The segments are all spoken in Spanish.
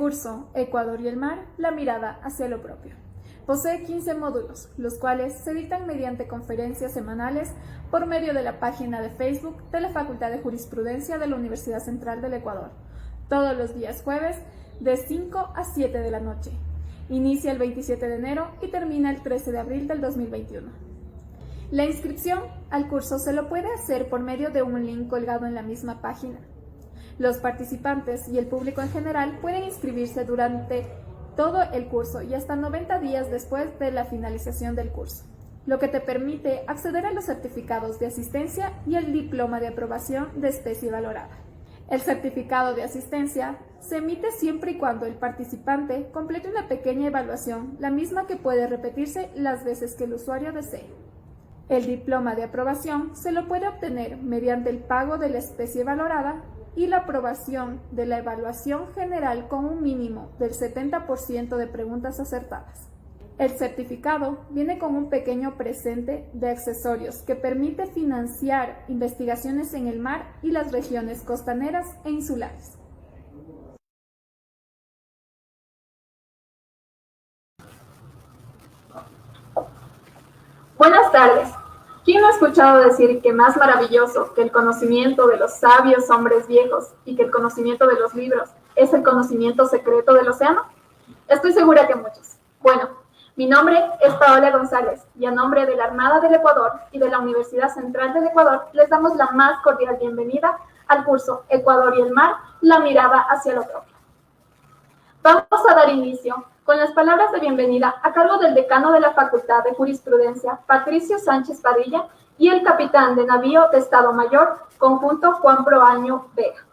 curso Ecuador y el mar, la mirada hacia lo propio. Posee 15 módulos, los cuales se dictan mediante conferencias semanales por medio de la página de Facebook de la Facultad de Jurisprudencia de la Universidad Central del Ecuador, todos los días jueves de 5 a 7 de la noche. Inicia el 27 de enero y termina el 13 de abril del 2021. La inscripción al curso se lo puede hacer por medio de un link colgado en la misma página. Los participantes y el público en general pueden inscribirse durante todo el curso y hasta 90 días después de la finalización del curso, lo que te permite acceder a los certificados de asistencia y el diploma de aprobación de especie valorada. El certificado de asistencia se emite siempre y cuando el participante complete una pequeña evaluación, la misma que puede repetirse las veces que el usuario desee. El diploma de aprobación se lo puede obtener mediante el pago de la especie valorada y la aprobación de la evaluación general con un mínimo del 70% de preguntas acertadas. El certificado viene con un pequeño presente de accesorios que permite financiar investigaciones en el mar y las regiones costaneras e insulares. Buenas tardes. ¿Quién no ha escuchado decir que más maravilloso que el conocimiento de los sabios hombres viejos y que el conocimiento de los libros es el conocimiento secreto del océano? Estoy segura que muchos. Bueno, mi nombre es Paola González y a nombre de la Armada del Ecuador y de la Universidad Central del Ecuador les damos la más cordial bienvenida al curso Ecuador y el mar, la mirada hacia lo propio. Vamos a dar inicio con las palabras de bienvenida a cargo del decano de la Facultad de Jurisprudencia, Patricio Sánchez Padilla, y el capitán de navío de Estado Mayor, Conjunto Juan Proaño Vega.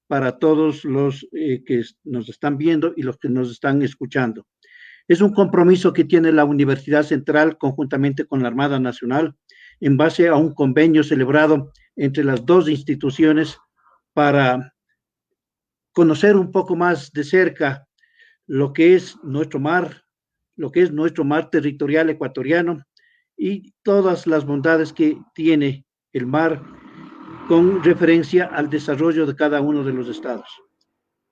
Para todos los que nos están viendo y los que nos están escuchando. Es un compromiso que tiene la Universidad Central conjuntamente con la Armada Nacional en base a un convenio celebrado entre las dos instituciones para conocer un poco más de cerca lo que es nuestro mar territorial ecuatoriano y todas las bondades que tiene el mar con referencia al desarrollo de cada uno de los estados.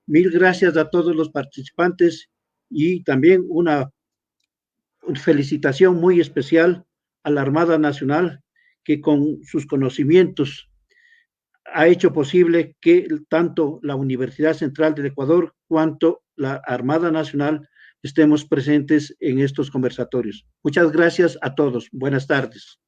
Mil gracias a todos los participantes y también una felicitación muy especial a la Armada Nacional, que con sus conocimientos ha hecho posible que tanto la Universidad Central del Ecuador cuanto la Armada Nacional estemos presentes en estos conversatorios. Muchas gracias a todos. Buenas tardes.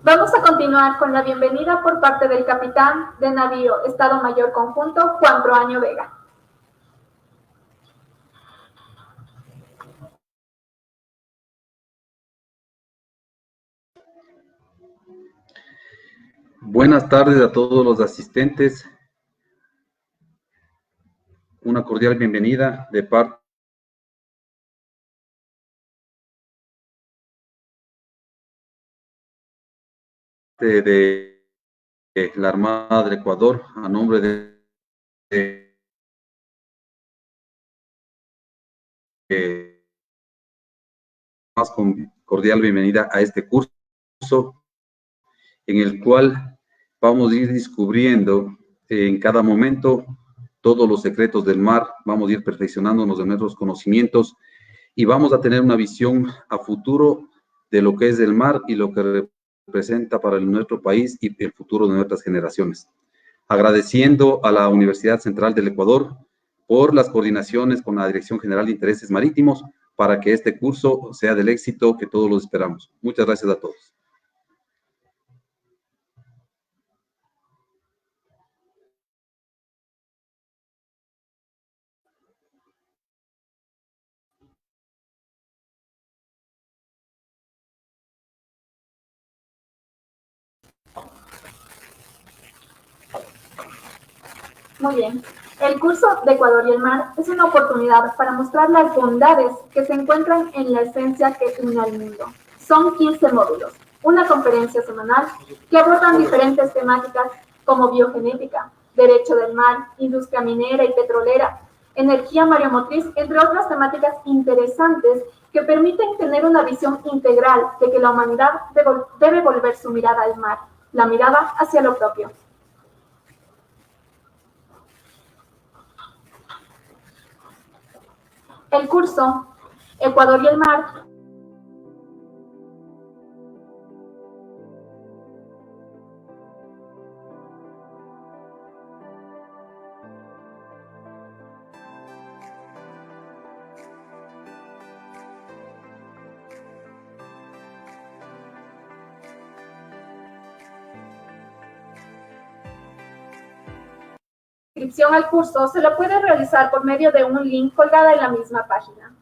Vamos a continuar con la bienvenida por parte del capitán de navío Estado Mayor Conjunto, Juan Proaño Vega. Buenas tardes a todos los asistentes. Una cordial bienvenida de parte de la Armada del Ecuador, a nombre de más cordial bienvenida a este curso en el cual vamos a ir descubriendo en cada momento todos los secretos del mar, vamos a ir perfeccionándonos en nuestros conocimientos y vamos a tener una visión a futuro de lo que es el mar y lo que representa para nuestro país y el futuro de nuestras generaciones. Agradeciendo a la Universidad Central del Ecuador por las coordinaciones con la Dirección General de Intereses Marítimos para que este curso sea del éxito que todos lo esperamos. Muchas gracias a todos. Muy bien. El curso de Ecuador y el mar es una oportunidad para mostrar las bondades que se encuentran en la esencia que une al mundo. Son 15 módulos, una conferencia semanal que abordan diferentes temáticas como biogenética, derecho del mar, industria minera y petrolera, energía mareomotriz, entre otras temáticas interesantes que permiten tener una visión integral de que la humanidad debe volver su mirada al mar, la mirada hacia lo propio. El curso Ecuador y el mar La inscripción al curso se la puede realizar por medio de un link colgada en la misma página.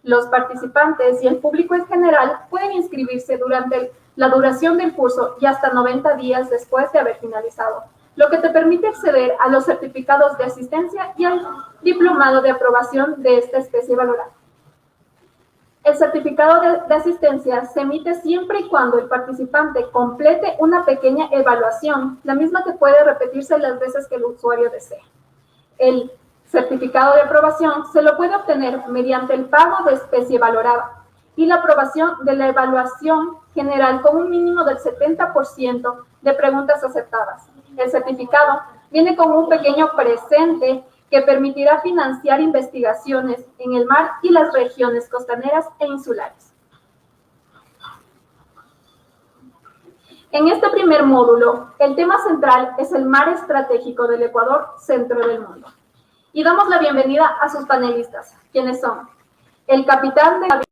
Los participantes y el público en general pueden inscribirse durante la duración del curso y hasta 90 días después de haber finalizado, lo que te permite acceder a los certificados de asistencia y al diplomado de aprobación de esta especie valorada. El certificado de asistencia se emite siempre y cuando el participante complete una pequeña evaluación, la misma que puede repetirse las veces que el usuario desee. El certificado de aprobación se lo puede obtener mediante el pago de especie valorada y la aprobación de la evaluación general con un mínimo del 70% de preguntas aceptadas. El certificado viene con un pequeño presente que permitirá financiar investigaciones en el mar y las regiones costaneras e insulares. En este primer módulo, el tema central es el mar estratégico del Ecuador, centro del mundo. Y damos la bienvenida a sus panelistas, quienes son el capitán de navío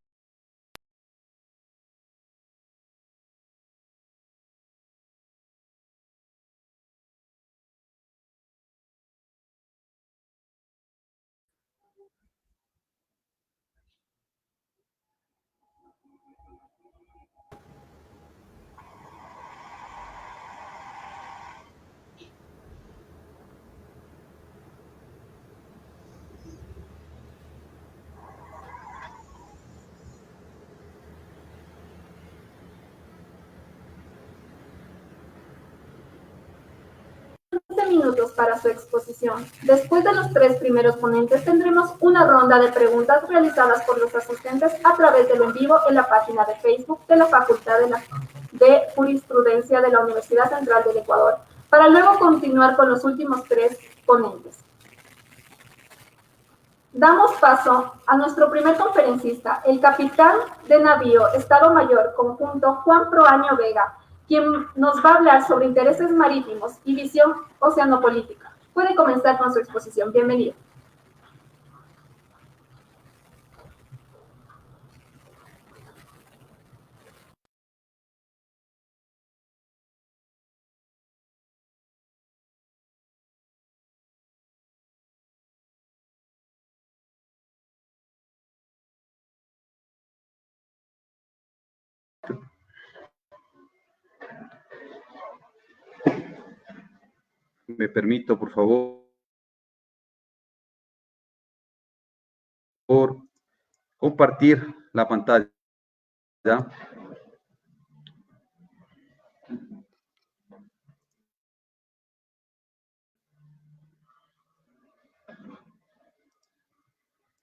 minutos para su exposición. Después de los 3 primeros ponentes, tendremos una ronda de preguntas realizadas por los asistentes a través del en vivo en la página de Facebook de la Facultad de Jurisprudencia de la Universidad Central del Ecuador, para luego continuar con los últimos 3 ponentes. Damos paso a nuestro primer conferencista, el capitán de navío Estado Mayor Conjunto Juan Proaño Vega, quien nos va a hablar sobre intereses marítimos y visión oceanopolítica. Puede comenzar con su exposición. Bienvenido. Me permito, por favor, compartir la pantalla.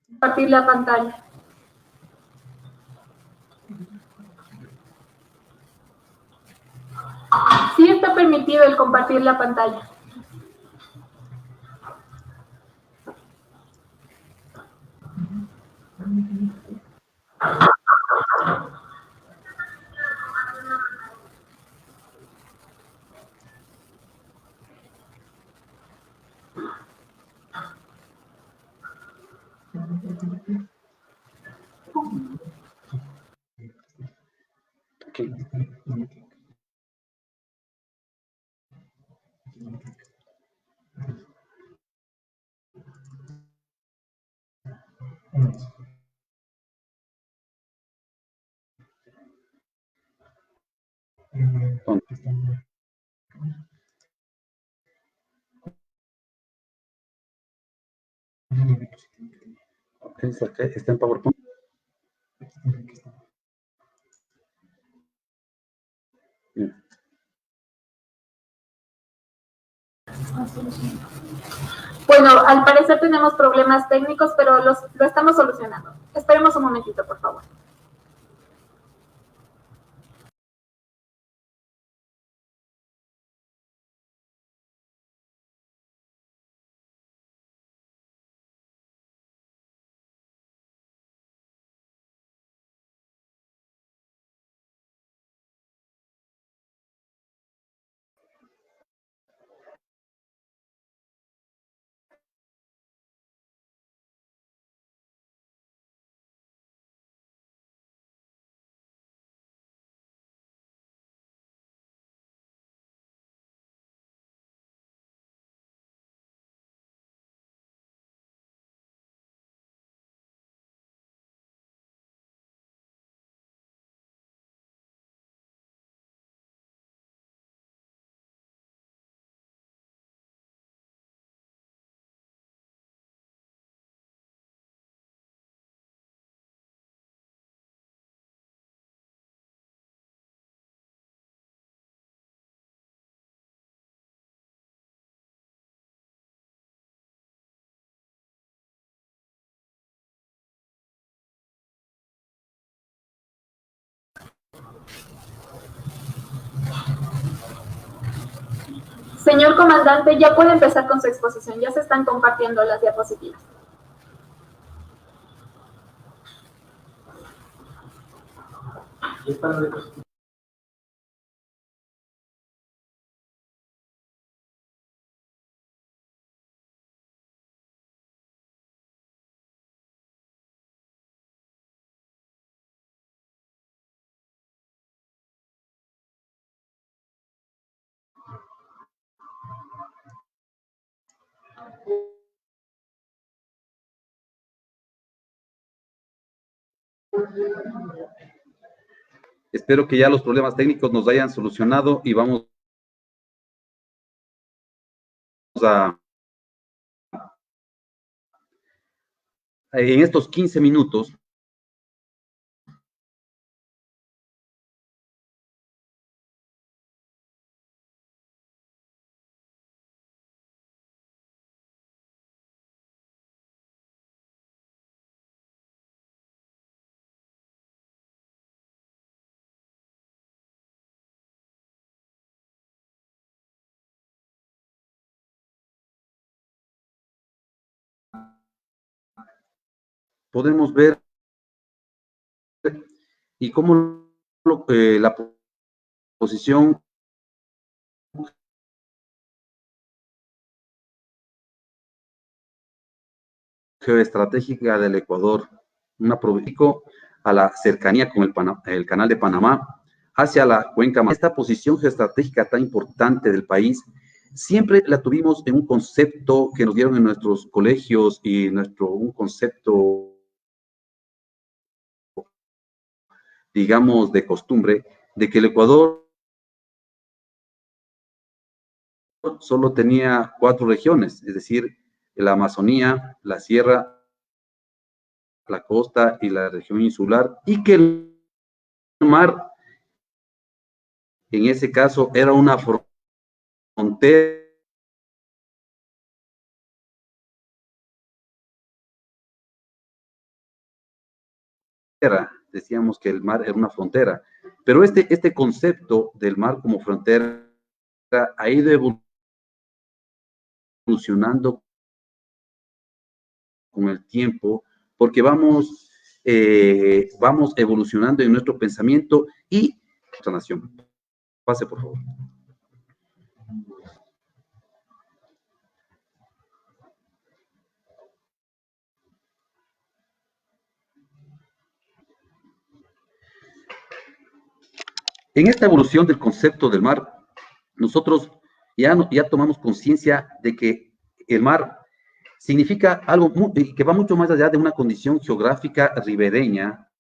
Compartir la pantalla. Sí está permitido el compartir la pantalla. Okay. Está en PowerPoint. Bien. Bueno, al parecer tenemos problemas técnicos, pero lo estamos solucionando. Esperemos un momentito, por favor. Señor comandante, ya puede empezar con su exposición. Ya se están compartiendo las diapositivas. Espero que ya los problemas técnicos nos hayan solucionado y vamos a, en estos 15 minutos, podemos ver y cómo la posición geoestratégica del Ecuador, una provincia a la cercanía con el canal de Panamá, hacia la cuenca. Esta posición geoestratégica tan importante del país, siempre la tuvimos en un concepto que nos dieron en nuestros colegios y un concepto, digamos, de costumbre, de que el Ecuador solo tenía 4 regiones, es decir, la Amazonía, la Sierra, la costa y la región insular, y que el mar, en ese caso, era una frontera decíamos que el mar era una frontera, pero este concepto del mar como frontera ha ido evolucionando con el tiempo, porque vamos evolucionando en nuestro pensamiento y nuestra nación. Pase, por favor. En esta evolución del concepto del mar, nosotros ya tomamos conciencia de que el mar significa algo que va mucho más allá de una condición geográfica ribereña,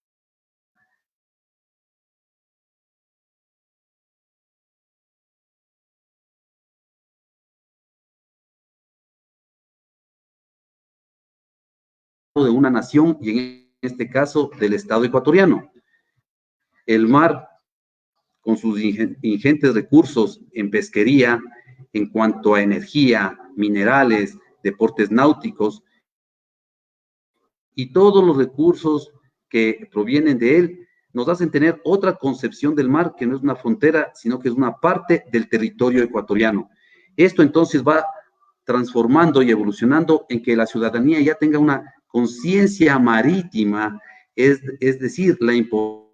de una nación y en este caso del Estado ecuatoriano. El mar, con sus ingentes recursos en pesquería, en cuanto a energía, minerales, deportes náuticos y todos los recursos que provienen de él, nos hacen tener otra concepción del mar que no es una frontera, sino que es una parte del territorio ecuatoriano. Esto entonces va transformando y evolucionando en que la ciudadanía ya tenga una conciencia marítima, es decir, la importancia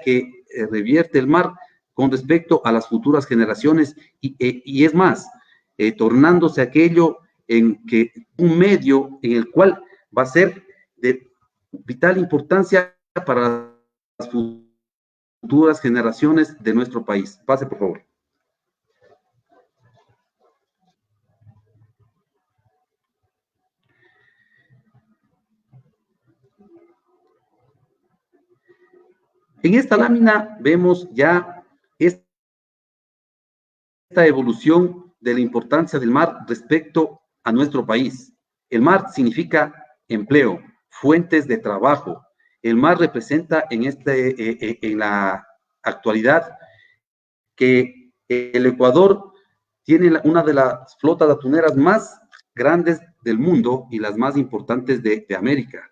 que revierte el mar con respecto a las futuras generaciones y es más, tornándose aquello en que un medio en el cual va a ser de vital importancia para las futuras generaciones de nuestro país. Pase, por favor. En esta lámina vemos ya esta evolución de la importancia del mar respecto a nuestro país. El mar significa empleo, fuentes de trabajo. El mar representa en la actualidad que el Ecuador tiene una de las flotas atuneras más grandes del mundo y las más importantes de América.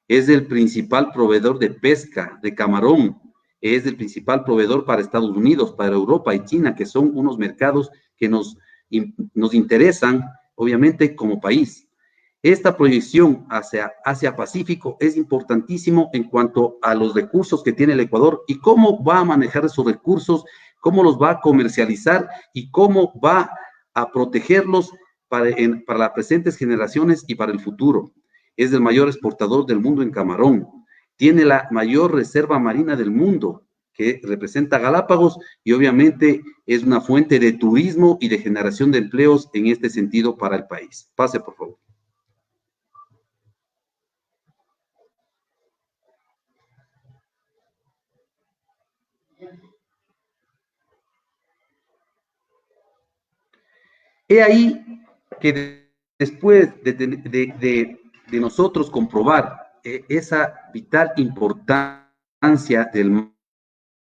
Es el principal proveedor de pesca, de camarón, es el principal proveedor para Estados Unidos, para Europa y China, que son unos mercados que nos interesan, obviamente, como país. Esta proyección hacia Asia-Pacífico es importantísimo en cuanto a los recursos que tiene el Ecuador y cómo va a manejar esos recursos, cómo los va a comercializar y cómo va a protegerlos para las presentes generaciones y para el futuro. Es el mayor exportador del mundo en camarón, tiene la mayor reserva marina del mundo, que representa Galápagos, y obviamente es una fuente de turismo y de generación de empleos en este sentido para el país. Pase, por favor. He ahí que después de nosotros comprobar esa vital importancia del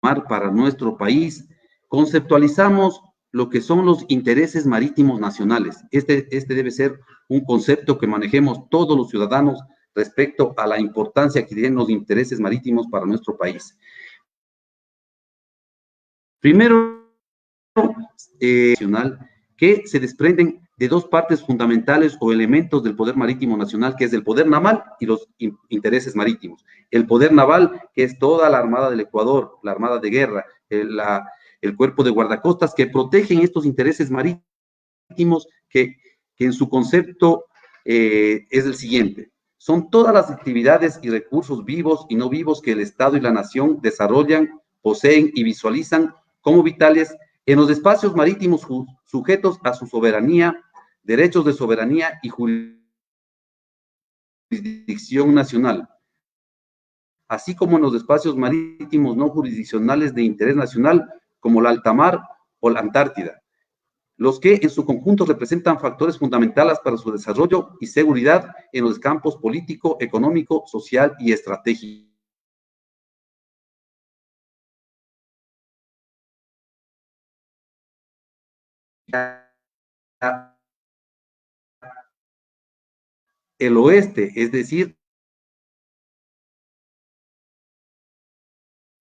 mar para nuestro país, conceptualizamos lo que son los intereses marítimos nacionales. Este debe ser un concepto que manejemos todos los ciudadanos respecto a la importancia que tienen los intereses marítimos para nuestro país. Primero, nacional, que se desprenden de dos partes fundamentales o elementos del poder marítimo nacional, que es el poder naval y los intereses marítimos. El poder naval, que es toda la Armada del Ecuador, la Armada de Guerra, el Cuerpo de Guardacostas, que protegen estos intereses marítimos, que en su concepto es el siguiente. Son todas las actividades y recursos vivos y no vivos que el Estado y la nación desarrollan, poseen y visualizan como vitales en los espacios marítimos sujetos a su soberanía, derechos de soberanía y jurisdicción nacional, así como en los espacios marítimos no jurisdiccionales de interés nacional, como la alta mar o la Antártida, los que en su conjunto representan factores fundamentales para su desarrollo y seguridad en los campos político, económico, social y estratégico. El oeste, es decir,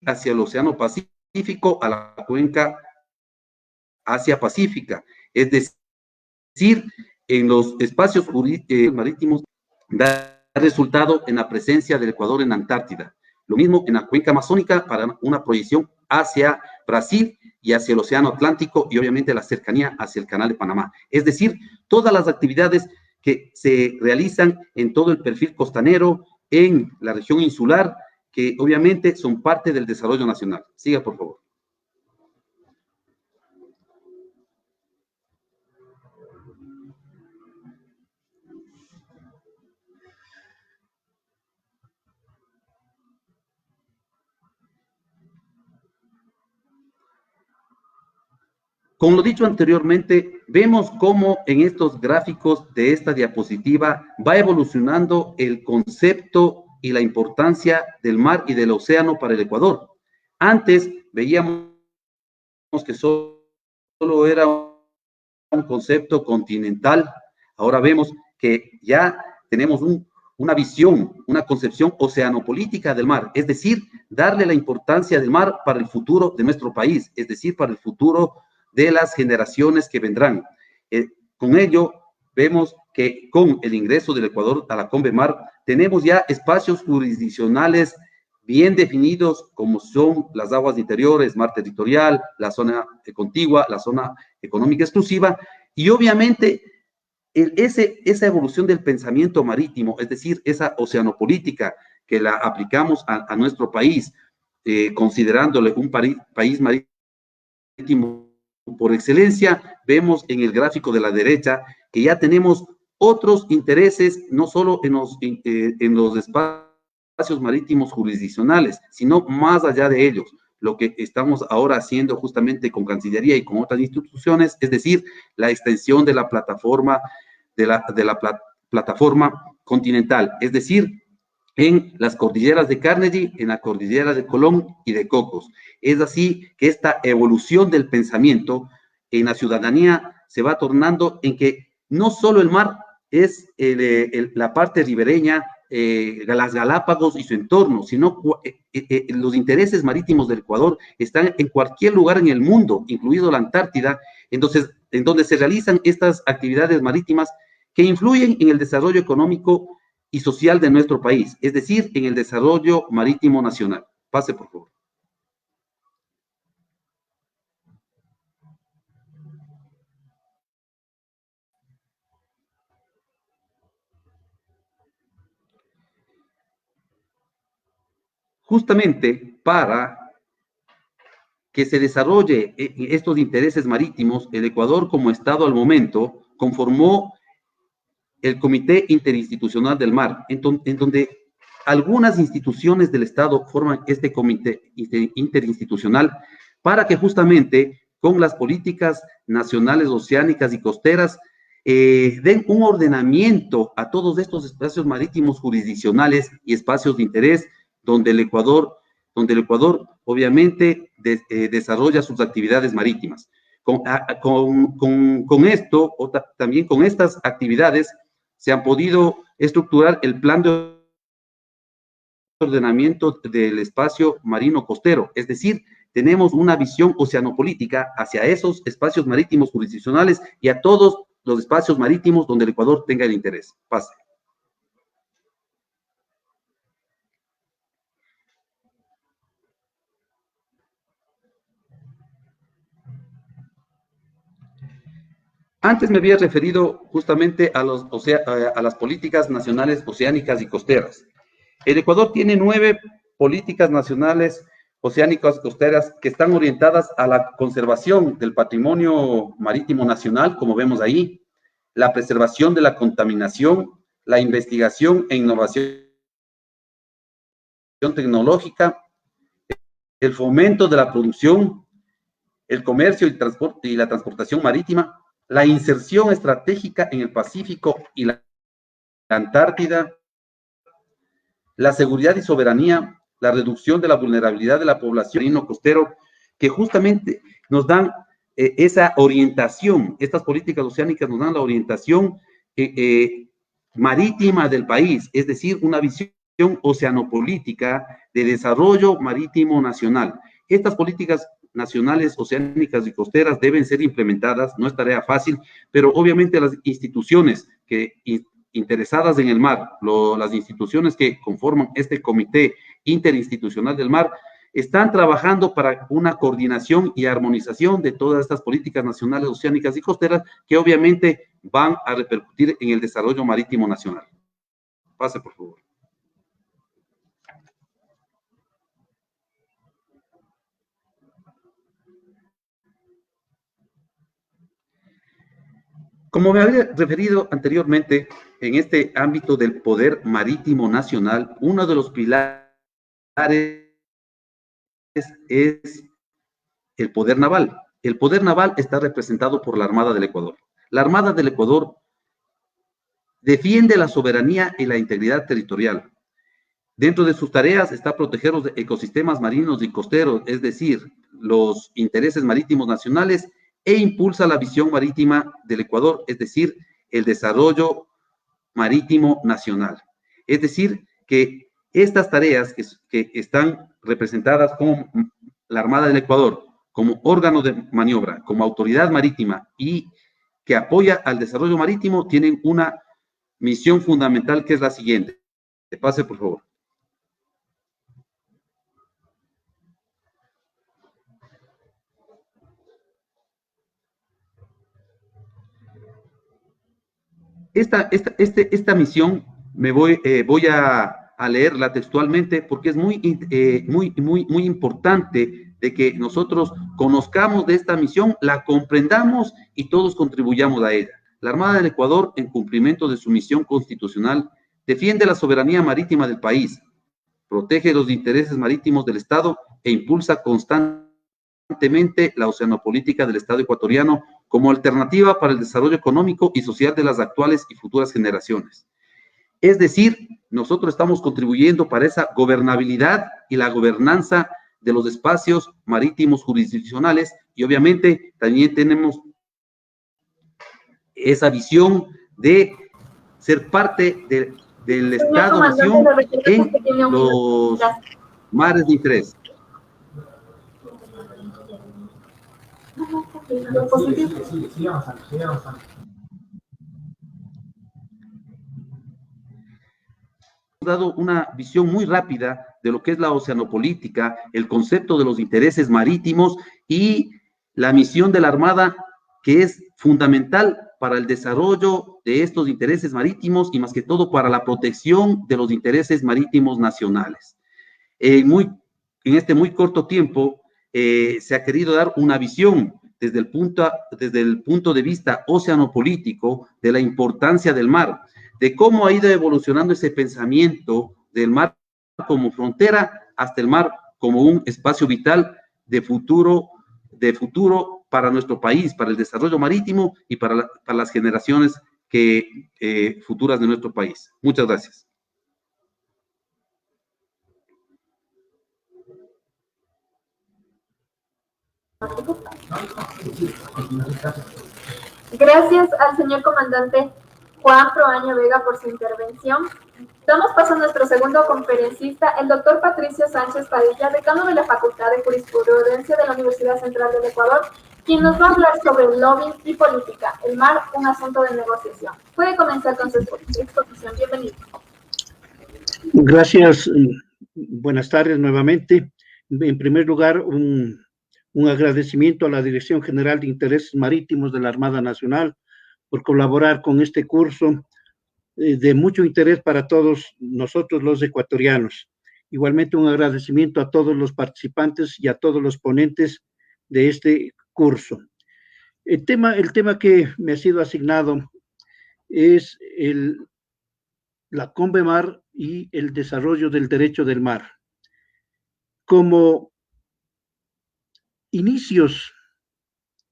hacia el Océano Pacífico, a la cuenca Asia-Pacífica, es decir, en los espacios marítimos da resultado en la presencia del Ecuador en Antártida. Lo mismo en la cuenca amazónica para una proyección hacia Brasil y hacia el Océano Atlántico y obviamente la cercanía hacia el Canal de Panamá. Es decir, todas las actividades que se realizan en todo el perfil costanero, en la región insular, que obviamente son parte del desarrollo nacional. Siga, por favor. Con lo dicho anteriormente, vemos cómo en estos gráficos de esta diapositiva va evolucionando el concepto y la importancia del mar y del océano para el Ecuador. Antes veíamos que solo era un concepto continental, ahora vemos que ya tenemos una visión, una concepción oceanopolítica del mar, es decir, darle la importancia del mar para el futuro de nuestro país, es decir, para el futuro de las generaciones que vendrán. Con ello, vemos que con el ingreso del Ecuador a la CONVEMAR, tenemos ya espacios jurisdiccionales bien definidos, como son las aguas interiores, mar territorial, la zona contigua, la zona económica exclusiva, y obviamente esa evolución del pensamiento marítimo, es decir, esa oceanopolítica que la aplicamos a nuestro país, considerándole un país marítimo por excelencia, vemos en el gráfico de la derecha que ya tenemos otros intereses, no solo en los espacios marítimos jurisdiccionales, sino más allá de ellos. Lo que estamos ahora haciendo justamente con Cancillería y con otras instituciones, es decir, la extensión de la plataforma, plataforma continental, es decir, en las cordilleras de Carnegie, en la cordillera de Colón y de Cocos. Es así que esta evolución del pensamiento en la ciudadanía se va tornando en que no solo el mar es la parte ribereña, las Galápagos y su entorno, sino los intereses marítimos del Ecuador están en cualquier lugar en el mundo, incluido la Antártida, entonces, en donde se realizan estas actividades marítimas que influyen en el desarrollo económico y social de nuestro país, es decir, en el desarrollo marítimo nacional. Pase, por favor. Justamente para que se desarrolle estos intereses marítimos, el Ecuador como Estado al momento conformó el Comité Interinstitucional del Mar, en donde algunas instituciones del Estado forman este comité interinstitucional para que justamente con las políticas nacionales, oceánicas y costeras den un ordenamiento a todos estos espacios marítimos jurisdiccionales y espacios de interés donde el Ecuador obviamente desarrolla sus actividades marítimas. Con esto, o también con estas actividades, se han podido estructurar el plan de ordenamiento del espacio marino costero, es decir, tenemos una visión oceanopolítica hacia esos espacios marítimos jurisdiccionales y a todos los espacios marítimos donde el Ecuador tenga el interés. Pase. Antes me había referido justamente a las políticas nacionales oceánicas y costeras. El Ecuador tiene 9 políticas nacionales oceánicas y costeras que están orientadas a la conservación del patrimonio marítimo nacional, como vemos ahí, la preservación de la contaminación, la investigación e innovación tecnológica, el fomento de la producción, el comercio y transporte y la transportación marítima, la inserción estratégica en el Pacífico y la Antártida, la seguridad y soberanía, la reducción de la vulnerabilidad de la población marino costero, que justamente nos dan esa orientación, estas políticas oceánicas nos dan la orientación marítima del país, es decir, una visión oceanopolítica de desarrollo marítimo nacional. Estas políticas nacionales, oceánicas y costeras deben ser implementadas, no es tarea fácil, pero obviamente las instituciones interesadas en el mar, las instituciones que conforman este Comité Interinstitucional del Mar, están trabajando para una coordinación y armonización de todas estas políticas nacionales, oceánicas y costeras que obviamente van a repercutir en el desarrollo marítimo nacional. Pase, por favor. Como me había referido anteriormente, en este ámbito del poder marítimo nacional, uno de los pilares es el poder naval. El poder naval está representado por la Armada del Ecuador. La Armada del Ecuador defiende la soberanía y la integridad territorial. Dentro de sus tareas está proteger los ecosistemas marinos y costeros, es decir, los intereses marítimos nacionales, e impulsa la visión marítima del Ecuador, es decir, el desarrollo marítimo nacional. Es decir, que estas tareas que están representadas como la Armada del Ecuador, como órgano de maniobra, como autoridad marítima y que apoya al desarrollo marítimo, tienen una misión fundamental que es la siguiente. Pase, por favor. Esta misión voy a leerla textualmente porque es muy importante de que nosotros conozcamos de esta misión, la comprendamos y todos contribuyamos a ella. La Armada del Ecuador, en cumplimiento de su misión constitucional, defiende la soberanía marítima del país, protege los intereses marítimos del Estado e impulsa constantemente la oceanopolítica del Estado ecuatoriano como alternativa para el desarrollo económico y social de las actuales y futuras generaciones. Es decir, nosotros estamos contribuyendo para esa gobernabilidad y la gobernanza de los espacios marítimos jurisdiccionales y obviamente también tenemos esa visión de ser parte del Estado-nación en los mares de interés. Dado una visión muy rápida de lo que es la oceanopolítica, el concepto de los intereses marítimos y la misión de la Armada, que es fundamental para el desarrollo de estos intereses marítimos y más que todo para la protección de los intereses marítimos nacionales. En este muy corto tiempo se ha querido dar una visión desde el punto de vista oceanopolítico de la importancia del mar, de cómo ha ido evolucionando ese pensamiento del mar como frontera hasta el mar como un espacio vital de futuro para nuestro país, para el desarrollo marítimo y para las generaciones futuras de nuestro país. Muchas gracias. Gracias al señor comandante Juan Proaño Vega por su intervención. Damos paso a nuestro segundo conferencista, el doctor Patricio Sánchez Padilla, decano de la Facultad de Jurisprudencia de la Universidad Central del Ecuador, quien nos va a hablar sobre el lobbying y política, el mar, un asunto de negociación. Puede comenzar con su exposición. Bienvenido. Gracias. Buenas tardes nuevamente. En primer lugar, un agradecimiento a la Dirección General de Intereses Marítimos de la Armada Nacional por colaborar con este curso de mucho interés para todos nosotros los ecuatorianos. Igualmente un agradecimiento a todos los participantes y a todos los ponentes de este curso. El tema que me ha sido asignado es la CONVEMAR y el desarrollo del derecho del mar. Como inicios,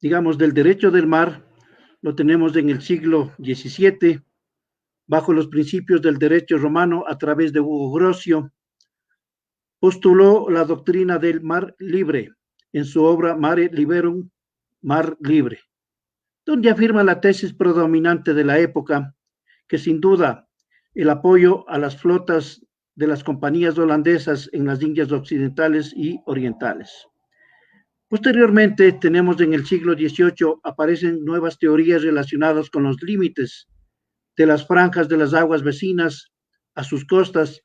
digamos, del derecho del mar, lo tenemos en el siglo XVII, bajo los principios del derecho romano a través de Hugo Grocio, postuló la doctrina del mar libre en su obra Mare Liberum, Mar Libre, donde afirma la tesis predominante de la época, que sin duda el apoyo a las flotas de las compañías holandesas en las Indias occidentales y orientales. Posteriormente, tenemos en el siglo XVIII, aparecen nuevas teorías relacionadas con los límites de las franjas de las aguas vecinas a sus costas,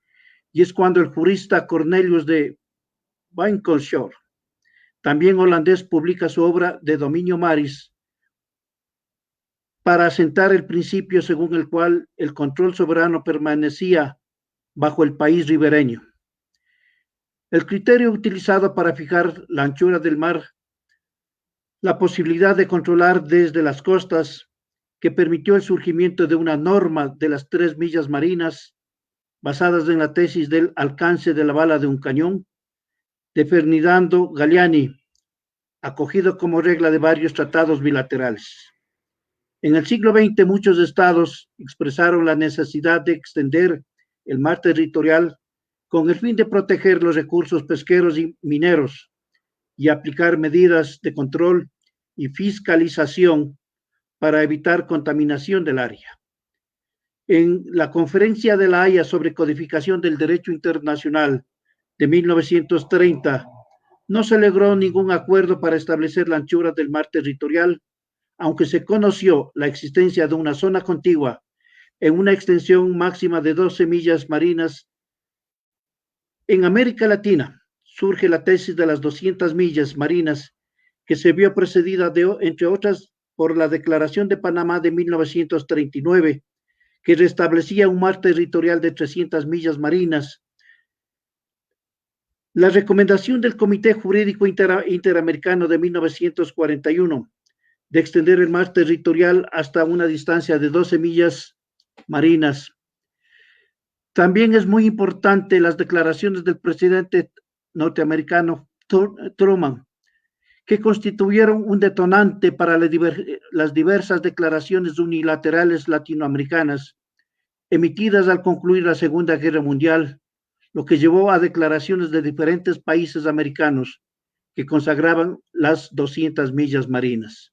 y es cuando el jurista Cornelius de Winkelshire, también holandés, publica su obra De Dominio Maris, para asentar el principio según el cual el control soberano permanecía bajo el país ribereño. El criterio utilizado para fijar la anchura del mar, la posibilidad de controlar desde las costas, que permitió el surgimiento de una norma de las 3 millas marinas, basadas en la tesis del alcance de la bala de un cañón, de Ferdinando Galliani, acogido como regla de varios tratados bilaterales. En el siglo XX, muchos estados expresaron la necesidad de extender el mar territorial con el fin de proteger los recursos pesqueros y mineros y aplicar medidas de control y fiscalización para evitar contaminación del área. En la Conferencia de La Haya sobre Codificación del Derecho Internacional de 1930, no se logró ningún acuerdo para establecer la anchura del mar territorial, aunque se conoció la existencia de una zona contigua en una extensión máxima de 12 millas marinas. En América Latina surge la tesis de las 200 millas marinas, que se vio precedida, entre otras, por la Declaración de Panamá de 1939, que restablecía un mar territorial de 300 millas marinas. La recomendación del Comité Jurídico Interamericano de 1941 de extender el mar territorial hasta una distancia de 12 millas marinas. También es muy importante las declaraciones del presidente norteamericano Truman, que constituyeron un detonante para las diversas declaraciones unilaterales latinoamericanas emitidas al concluir la Segunda Guerra Mundial, lo que llevó a declaraciones de diferentes países americanos que consagraban las 200 millas marinas.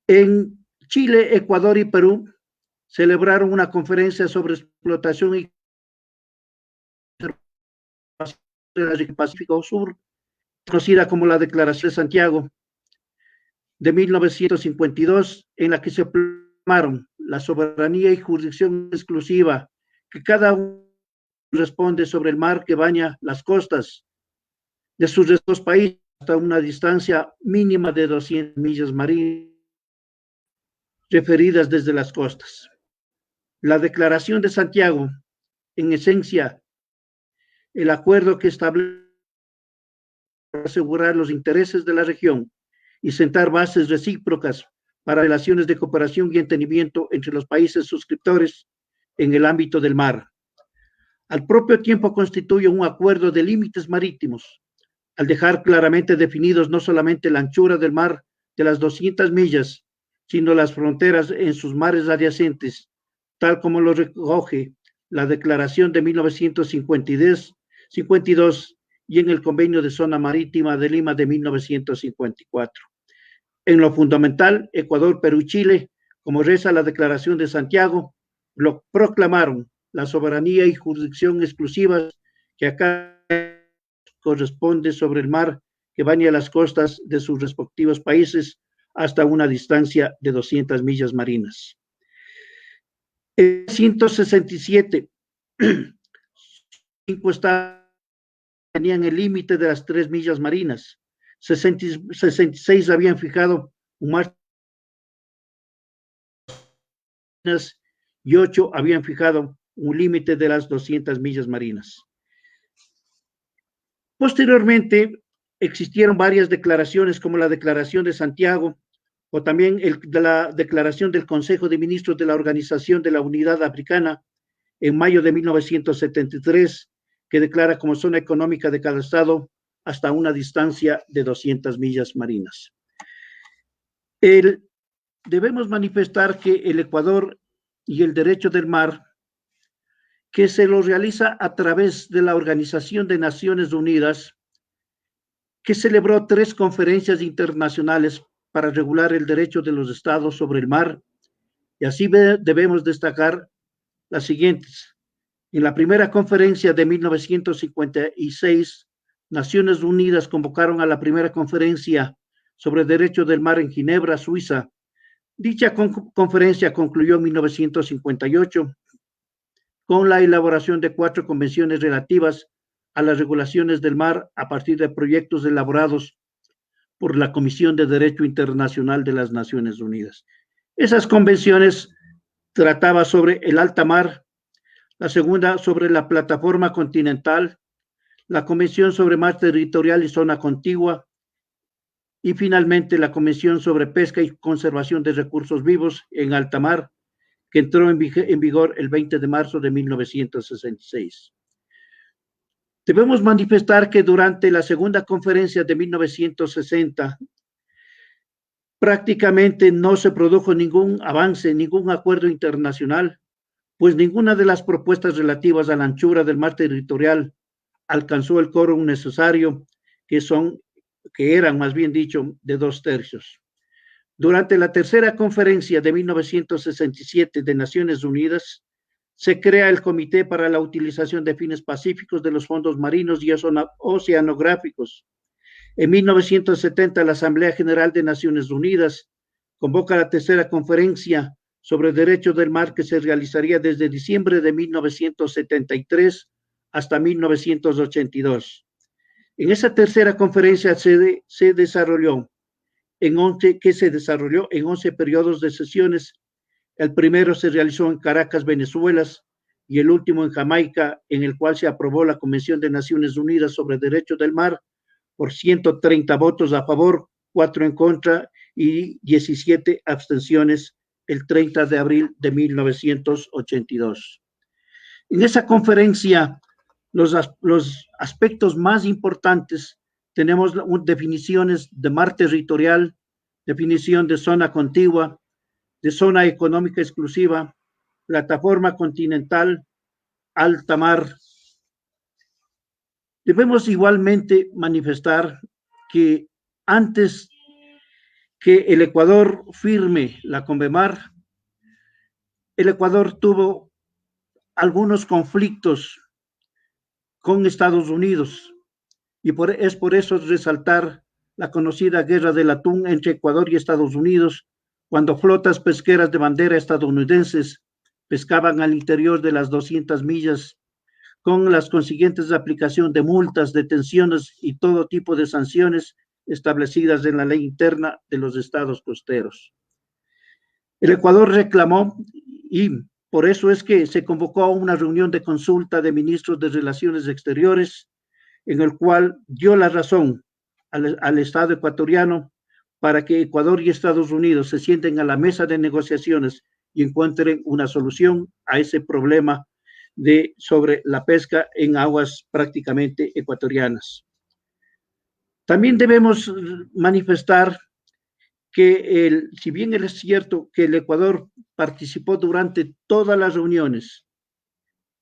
En Chile, Ecuador y Perú celebraron una conferencia sobre explotación y del Pacífico Sur, conocida como la Declaración de Santiago de 1952, en la que se proclamaron la soberanía y jurisdicción exclusiva que cada uno responde sobre el mar que baña las costas de sus dos países hasta una distancia mínima de 200 millas marinas referidas desde las costas. La Declaración de Santiago, en esencia, el acuerdo que establece asegurar los intereses de la región y sentar bases recíprocas para relaciones de cooperación y entendimiento entre los países suscriptores en el ámbito del mar. Al propio tiempo constituye un acuerdo de límites marítimos, al dejar claramente definidos no solamente la anchura del mar de las 200 millas, sino las fronteras en sus mares adyacentes, tal como lo recoge la Declaración de 1952 y en el Convenio de Zona Marítima de Lima de 1954. En lo fundamental, Ecuador, Perú y Chile, como reza la Declaración de Santiago, lo proclamaron la soberanía y jurisdicción exclusivas que acá corresponde sobre el mar que baña las costas de sus respectivos países hasta una distancia de 200 millas marinas. En 167, 5 estados tenían el límite de las 3 millas marinas, 66 habían fijado un mar y 8 habían fijado un límite de las 200 millas marinas. Posteriormente, existieron varias declaraciones, como la Declaración de Santiago, o también la Declaración del Consejo de Ministros de la Organización de la Unidad Africana, en mayo de 1973, que declara como zona económica de cada estado hasta una distancia de 200 millas marinas. Debemos manifestar que el Ecuador y el derecho del mar, que se lo realiza a través de la Organización de Naciones Unidas, que celebró 3 conferencias internacionales para regular el derecho de los estados sobre el mar, y así debemos destacar las siguientes. En la primera conferencia de 1956, Naciones Unidas convocaron a la primera conferencia sobre derecho del mar en Ginebra, Suiza. Dicha conferencia concluyó en 1958 con la elaboración de 4 convenciones relativas a las regulaciones del mar a partir de proyectos elaborados por la Comisión de Derecho Internacional de las Naciones Unidas. Esas convenciones trataban sobre el alta mar, la segunda sobre la plataforma continental, la Convención sobre Mar Territorial y Zona Contigua, y finalmente la Convención sobre Pesca y Conservación de Recursos Vivos en Alta Mar, que entró en vigor el 20 de marzo de 1966. Debemos manifestar que durante la segunda conferencia de 1960, prácticamente no se produjo ningún avance, ningún acuerdo internacional, pues ninguna de las propuestas relativas a la anchura del mar territorial alcanzó el quórum necesario, que eran, más bien dicho, de 2/3. Durante la tercera conferencia de 1967 de Naciones Unidas, se crea el Comité para la Utilización de Fines Pacíficos de los Fondos Marinos y Oceanográficos. En 1970, la Asamblea General de Naciones Unidas convoca la tercera conferencia sobre derechos del mar, que se realizaría desde diciembre de 1973 hasta 1982. En esa tercera conferencia se desarrolló en 11 periodos de sesiones. El primero se realizó en Caracas, Venezuela, y el último en Jamaica, en el cual se aprobó la Convención de Naciones Unidas sobre Derechos del Mar por 130 votos a favor, 4 en contra y 17 abstenciones el 30 de abril de 1982. En esa conferencia, los aspectos más importantes, tenemos definiciones de mar territorial, definición de zona contigua, de zona económica exclusiva, plataforma continental, alta mar. Debemos igualmente manifestar que antes que el Ecuador firme la Convemar, el Ecuador tuvo algunos conflictos con Estados Unidos, y es por eso resaltar la conocida Guerra del Atún entre Ecuador y Estados Unidos, cuando flotas pesqueras de bandera estadounidenses pescaban al interior de las 200 millas, con las consiguientes aplicación de multas, detenciones y todo tipo de sanciones establecidas en la ley interna de los estados costeros. El Ecuador reclamó, y por eso es que se convocó a una reunión de consulta de ministros de Relaciones Exteriores, en el cual dio la razón al Estado ecuatoriano para que Ecuador y Estados Unidos se sienten a la mesa de negociaciones y encuentren una solución a ese problema sobre la pesca en aguas prácticamente ecuatorianas. También debemos manifestar que si bien es cierto que el Ecuador participó durante todas las reuniones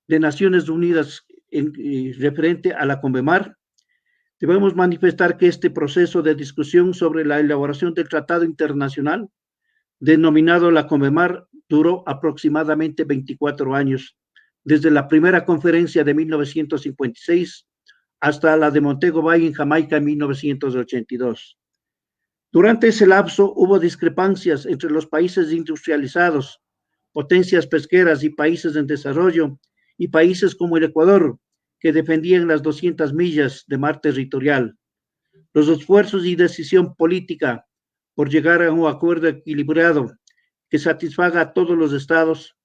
de Naciones Unidas referente a la Convemar, debemos manifestar que este proceso de discusión sobre la elaboración del tratado internacional, denominado la Convemar, duró aproximadamente 24 años, desde la primera conferencia de 1956 hasta la de Montego Bay en Jamaica en 1982. Durante ese lapso hubo discrepancias entre los países industrializados, potencias pesqueras y países en desarrollo, y países como el Ecuador, que defendían las 200 millas de mar territorial. Los esfuerzos y decisión política por llegar a un acuerdo equilibrado que satisfaga a todos los estados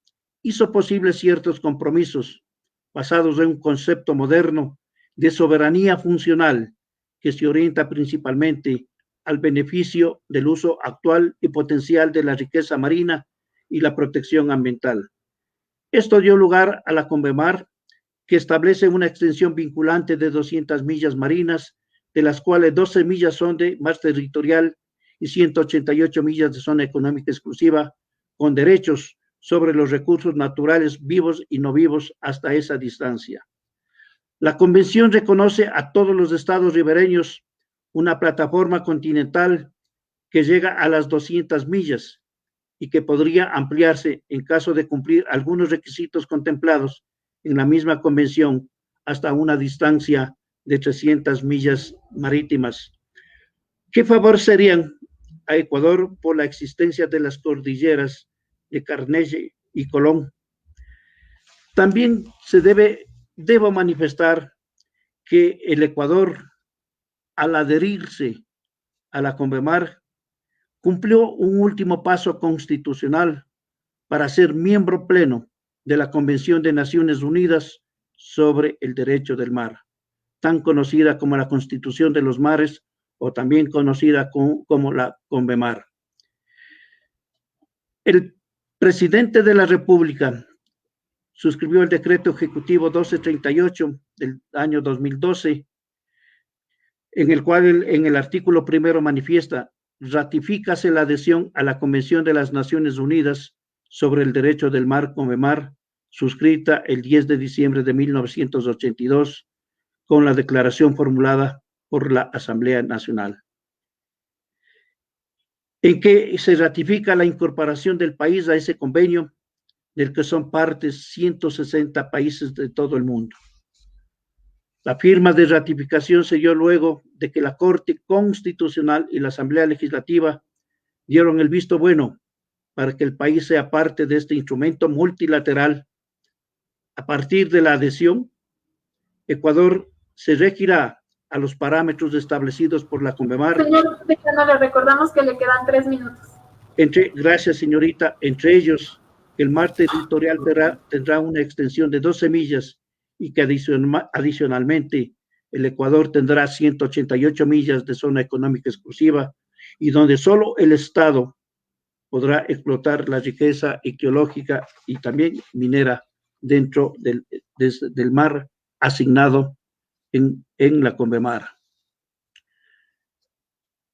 hizo posible ciertos compromisos basados en un concepto moderno de soberanía funcional que se orienta principalmente al beneficio del uso actual y potencial de la riqueza marina y la protección ambiental. Esto dio lugar a la Convemar, que establece una extensión vinculante de 200 millas marinas, de las cuales 12 millas son de mar territorial y 188 millas de zona económica exclusiva, con derechos sobre los recursos naturales vivos y no vivos hasta esa distancia. La Convención reconoce a todos los estados ribereños una plataforma continental que llega a las 200 millas y que podría ampliarse en caso de cumplir algunos requisitos contemplados en la misma convención hasta una distancia de 300 millas marítimas, que favorecerían a Ecuador por la existencia de las cordilleras de Carnegie y Colón. También debo manifestar que el Ecuador, al adherirse a la CONVEMAR, cumplió un último paso constitucional para ser miembro pleno de la Convención de Naciones Unidas sobre el Derecho del Mar, tan conocida como la Constitución de los Mares o también conocida como la CONVEMAR. El presidente de la República suscribió el decreto ejecutivo 1238 del año 2012, en el cual en el artículo primero manifiesta: ratifícase la adhesión a la Convención de las Naciones Unidas sobre el Derecho del Mar, CONVEMAR, suscrita el 10 de diciembre de 1982, con la declaración formulada por la Asamblea Nacional, en que se ratifica la incorporación del país a ese convenio, del que son partes 160 países de todo el mundo. La firma de ratificación se dio luego de que la Corte Constitucional y la Asamblea Legislativa dieron el visto bueno para que el país sea parte de este instrumento multilateral. A partir de la adhesión, Ecuador se regirá a los parámetros establecidos por la CONVEMAR. Señor decano, le recordamos que le quedan 3 minutos. Gracias, señorita. Entre ellos, el mar territorial tendrá una extensión de 12 millas y que adicionalmente el Ecuador tendrá 188 millas de zona económica exclusiva y donde solo el Estado podrá explotar la riqueza arqueológica y también minera dentro del mar asignado en la CONVEMAR.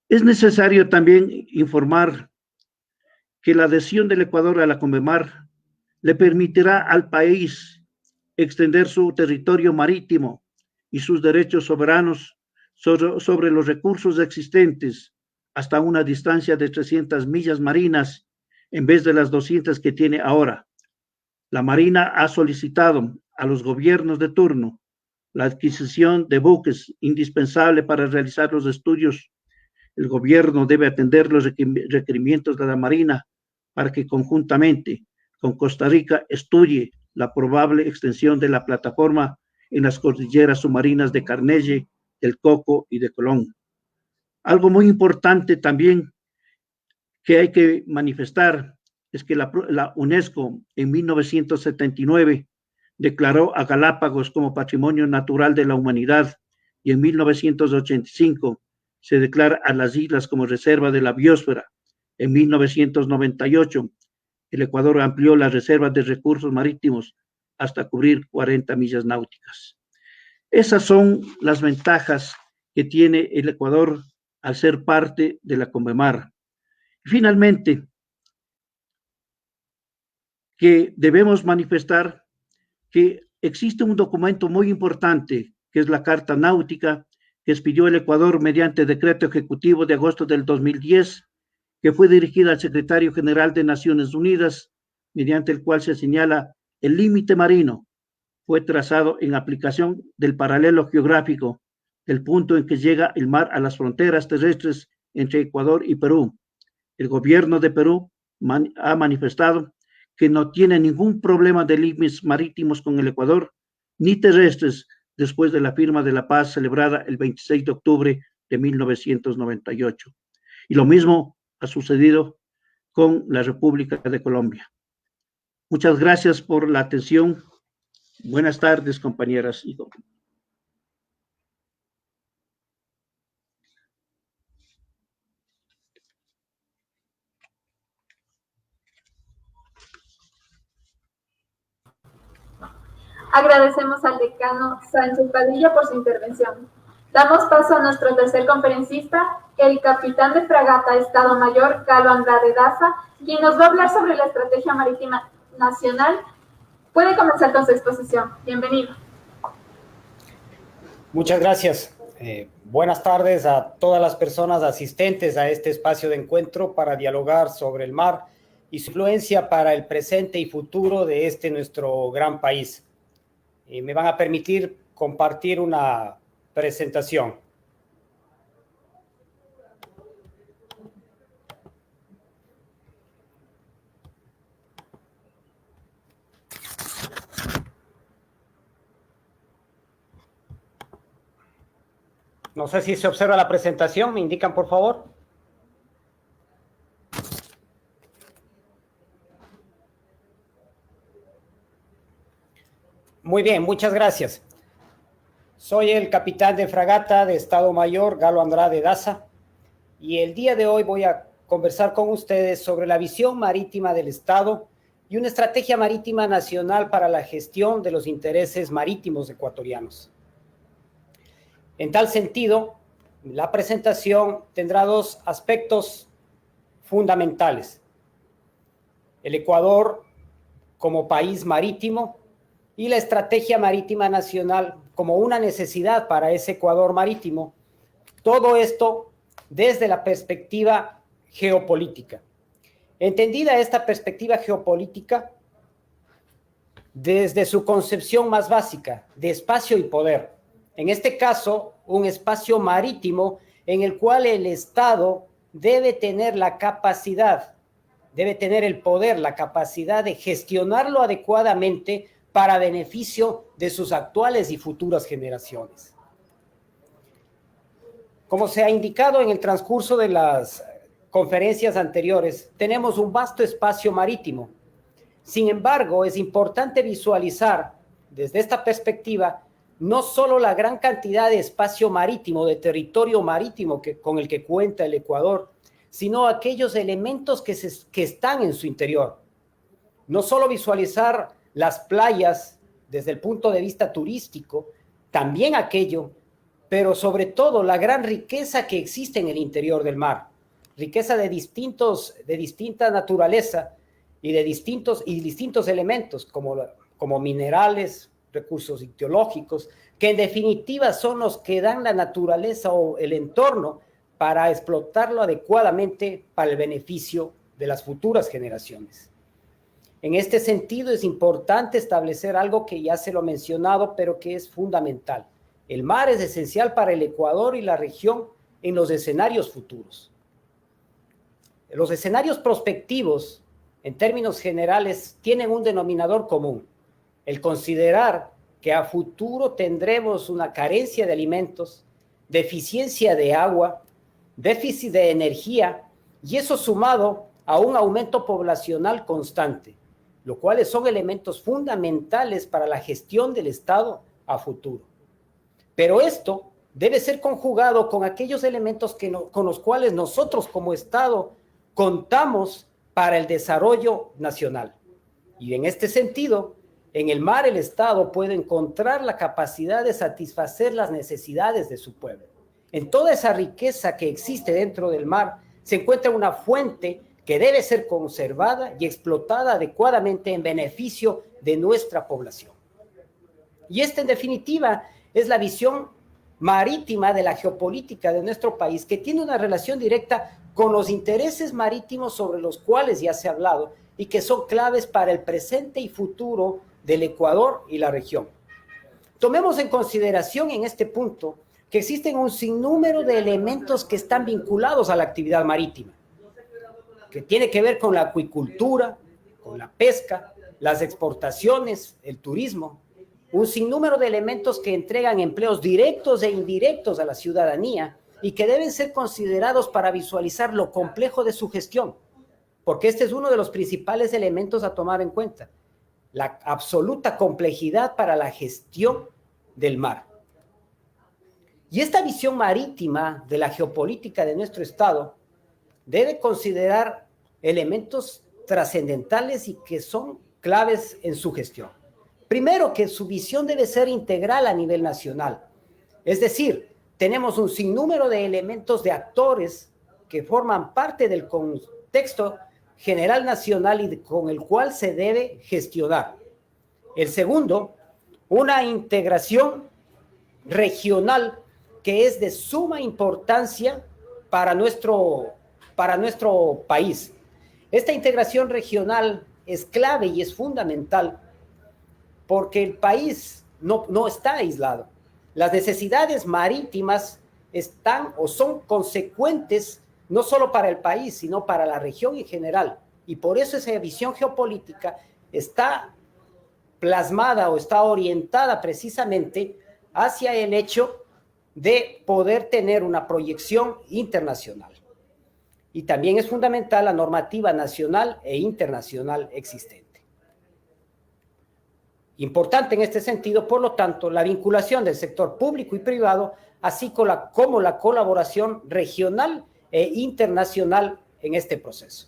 Es necesario también informar que la adhesión del Ecuador a la CONVEMAR le permitirá al país extender su territorio marítimo y sus derechos soberanos sobre los recursos existentes hasta una distancia de 300 millas marinas en vez de las 200 que tiene ahora. La Marina ha solicitado a los gobiernos de turno la adquisición de buques indispensable para realizar los estudios. El gobierno debe atender los requerimientos de la Marina para que conjuntamente con Costa Rica estudie la probable extensión de la plataforma en las cordilleras submarinas de Carnelle, del Coco y de Colón. Algo muy importante también que hay que manifestar es que la UNESCO en 1979 declaró a Galápagos como Patrimonio Natural de la Humanidad y en 1985 se declara a las islas como Reserva de la Biosfera. En 1998 el Ecuador amplió las reservas de recursos marítimos hasta cubrir 40 millas náuticas. Esas son las ventajas que tiene el Ecuador al ser parte de la CONVEMAR. Finalmente, que debemos manifestar que existe un documento muy importante, que es la Carta Náutica, que expidió el Ecuador mediante decreto ejecutivo de agosto del 2010, que fue dirigida al secretario general de Naciones Unidas, mediante el cual se señala el límite marino. Fue trazado en aplicación del paralelo geográfico, del punto en que llega el mar a las fronteras terrestres entre Ecuador y Perú. El gobierno de Perú ha manifestado que no tiene ningún problema de límites marítimos con el Ecuador, ni terrestres, después de la firma de la paz celebrada el 26 de octubre de 1998. Y lo mismo ha sucedido con la República de Colombia. Muchas gracias por la atención. Buenas tardes, compañeras y compañeros. Agradecemos al decano Sánchez Padilla por su intervención. Damos paso a nuestro tercer conferencista, el capitán de fragata Estado Mayor, Calo Andrade Daza, quien nos va a hablar sobre la Estrategia Marítima Nacional. Puede comenzar con su exposición. Bienvenido. Muchas gracias. Buenas tardes a todas las personas asistentes a este espacio de encuentro para dialogar sobre el mar y su influencia para el presente y futuro de nuestro gran país. Me van a permitir compartir una presentación. No sé si se observa la presentación, me indican por favor. Muy bien, muchas gracias. Soy el capitán de fragata de Estado Mayor, Galo Andrade Daza, y el día de hoy voy a conversar con ustedes sobre la visión marítima del Estado y una estrategia marítima nacional para la gestión de los intereses marítimos ecuatorianos. En tal sentido, la presentación tendrá dos aspectos fundamentales: el Ecuador como país marítimo y la estrategia marítima nacional como una necesidad para ese Ecuador marítimo. Todo esto desde la perspectiva geopolítica. Entendida esta perspectiva geopolítica desde su concepción más básica de espacio y poder. En este caso, un espacio marítimo en el cual el Estado debe tener la capacidad, debe tener el poder, la capacidad de gestionarlo adecuadamente para beneficio de sus actuales y futuras generaciones. Como se ha indicado en el transcurso de las conferencias anteriores, tenemos un vasto espacio marítimo. Sin embargo, es importante visualizar desde esta perspectiva no solo la gran cantidad de espacio marítimo, de territorio marítimo con el que cuenta el Ecuador, sino aquellos elementos que están en su interior. No solo visualizar las playas desde el punto de vista turístico, también aquello, pero sobre todo la gran riqueza que existe en el interior del mar, riqueza de distinta naturaleza y de distintos elementos como minerales, recursos ictiológicos, que en definitiva son los que dan la naturaleza o el entorno para explotarlo adecuadamente para el beneficio de las futuras generaciones. En este sentido, es importante establecer algo que ya se lo he mencionado, pero que es fundamental. El mar es esencial para el Ecuador y la región en los escenarios futuros. Los escenarios prospectivos, en términos generales, tienen un denominador común: el considerar que a futuro tendremos una carencia de alimentos, deficiencia de agua, déficit de energía, y eso sumado a un aumento poblacional constante, lo cual son elementos fundamentales para la gestión del Estado a futuro. Pero esto debe ser conjugado con aquellos elementos con los cuales nosotros como Estado contamos para el desarrollo nacional. Y en este sentido, en el mar el Estado puede encontrar la capacidad de satisfacer las necesidades de su pueblo. En toda esa riqueza que existe dentro del mar se encuentra una fuente que debe ser conservada y explotada adecuadamente en beneficio de nuestra población. Y esta, en definitiva, es la visión marítima de la geopolítica de nuestro país, que tiene una relación directa con los intereses marítimos sobre los cuales ya se ha hablado y que son claves para el presente y futuro del Ecuador y la región. Tomemos en consideración en este punto que existen un sinnúmero de elementos que están vinculados a la actividad marítima, que tiene que ver con la acuicultura, con la pesca, las exportaciones, el turismo, un sinnúmero de elementos que entregan empleos directos e indirectos a la ciudadanía y que deben ser considerados para visualizar lo complejo de su gestión, porque este es uno de los principales elementos a tomar en cuenta: la absoluta complejidad para la gestión del mar. Y esta visión marítima de la geopolítica de nuestro Estado debe considerar elementos trascendentales y que son claves en su gestión. Primero, que su visión debe ser integral a nivel nacional. Es decir, tenemos un sinnúmero de elementos, de actores que forman parte del contexto general nacional y con el cual se debe gestionar. El segundo, una integración regional que es de suma importancia para nuestro país. Esta integración regional es clave y es fundamental porque el país no está aislado. Las necesidades marítimas están o son consecuentes no solo para el país, sino para la región en general. Y por eso esa visión geopolítica está plasmada o está orientada precisamente hacia el hecho de poder tener una proyección internacional. Y también es fundamental la normativa nacional e internacional existente. Importante en este sentido, por lo tanto, la vinculación del sector público y privado, así como la colaboración regional e internacional en este proceso.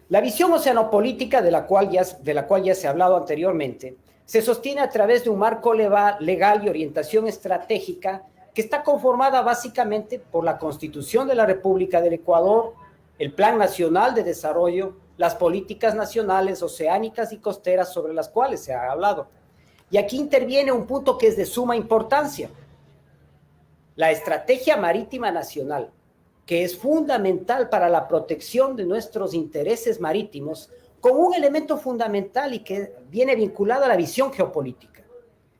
La visión oceanopolítica, de la cual ya se ha hablado anteriormente, se sostiene a través de un marco legal y orientación estratégica que está conformada básicamente por la Constitución de la República del Ecuador, el Plan Nacional de Desarrollo, las políticas nacionales oceánicas y costeras sobre las cuales se ha hablado. Y aquí interviene un punto que es de suma importancia: la Estrategia Marítima Nacional, que es fundamental para la protección de nuestros intereses marítimos, con un elemento fundamental y que viene vinculado a la visión geopolítica,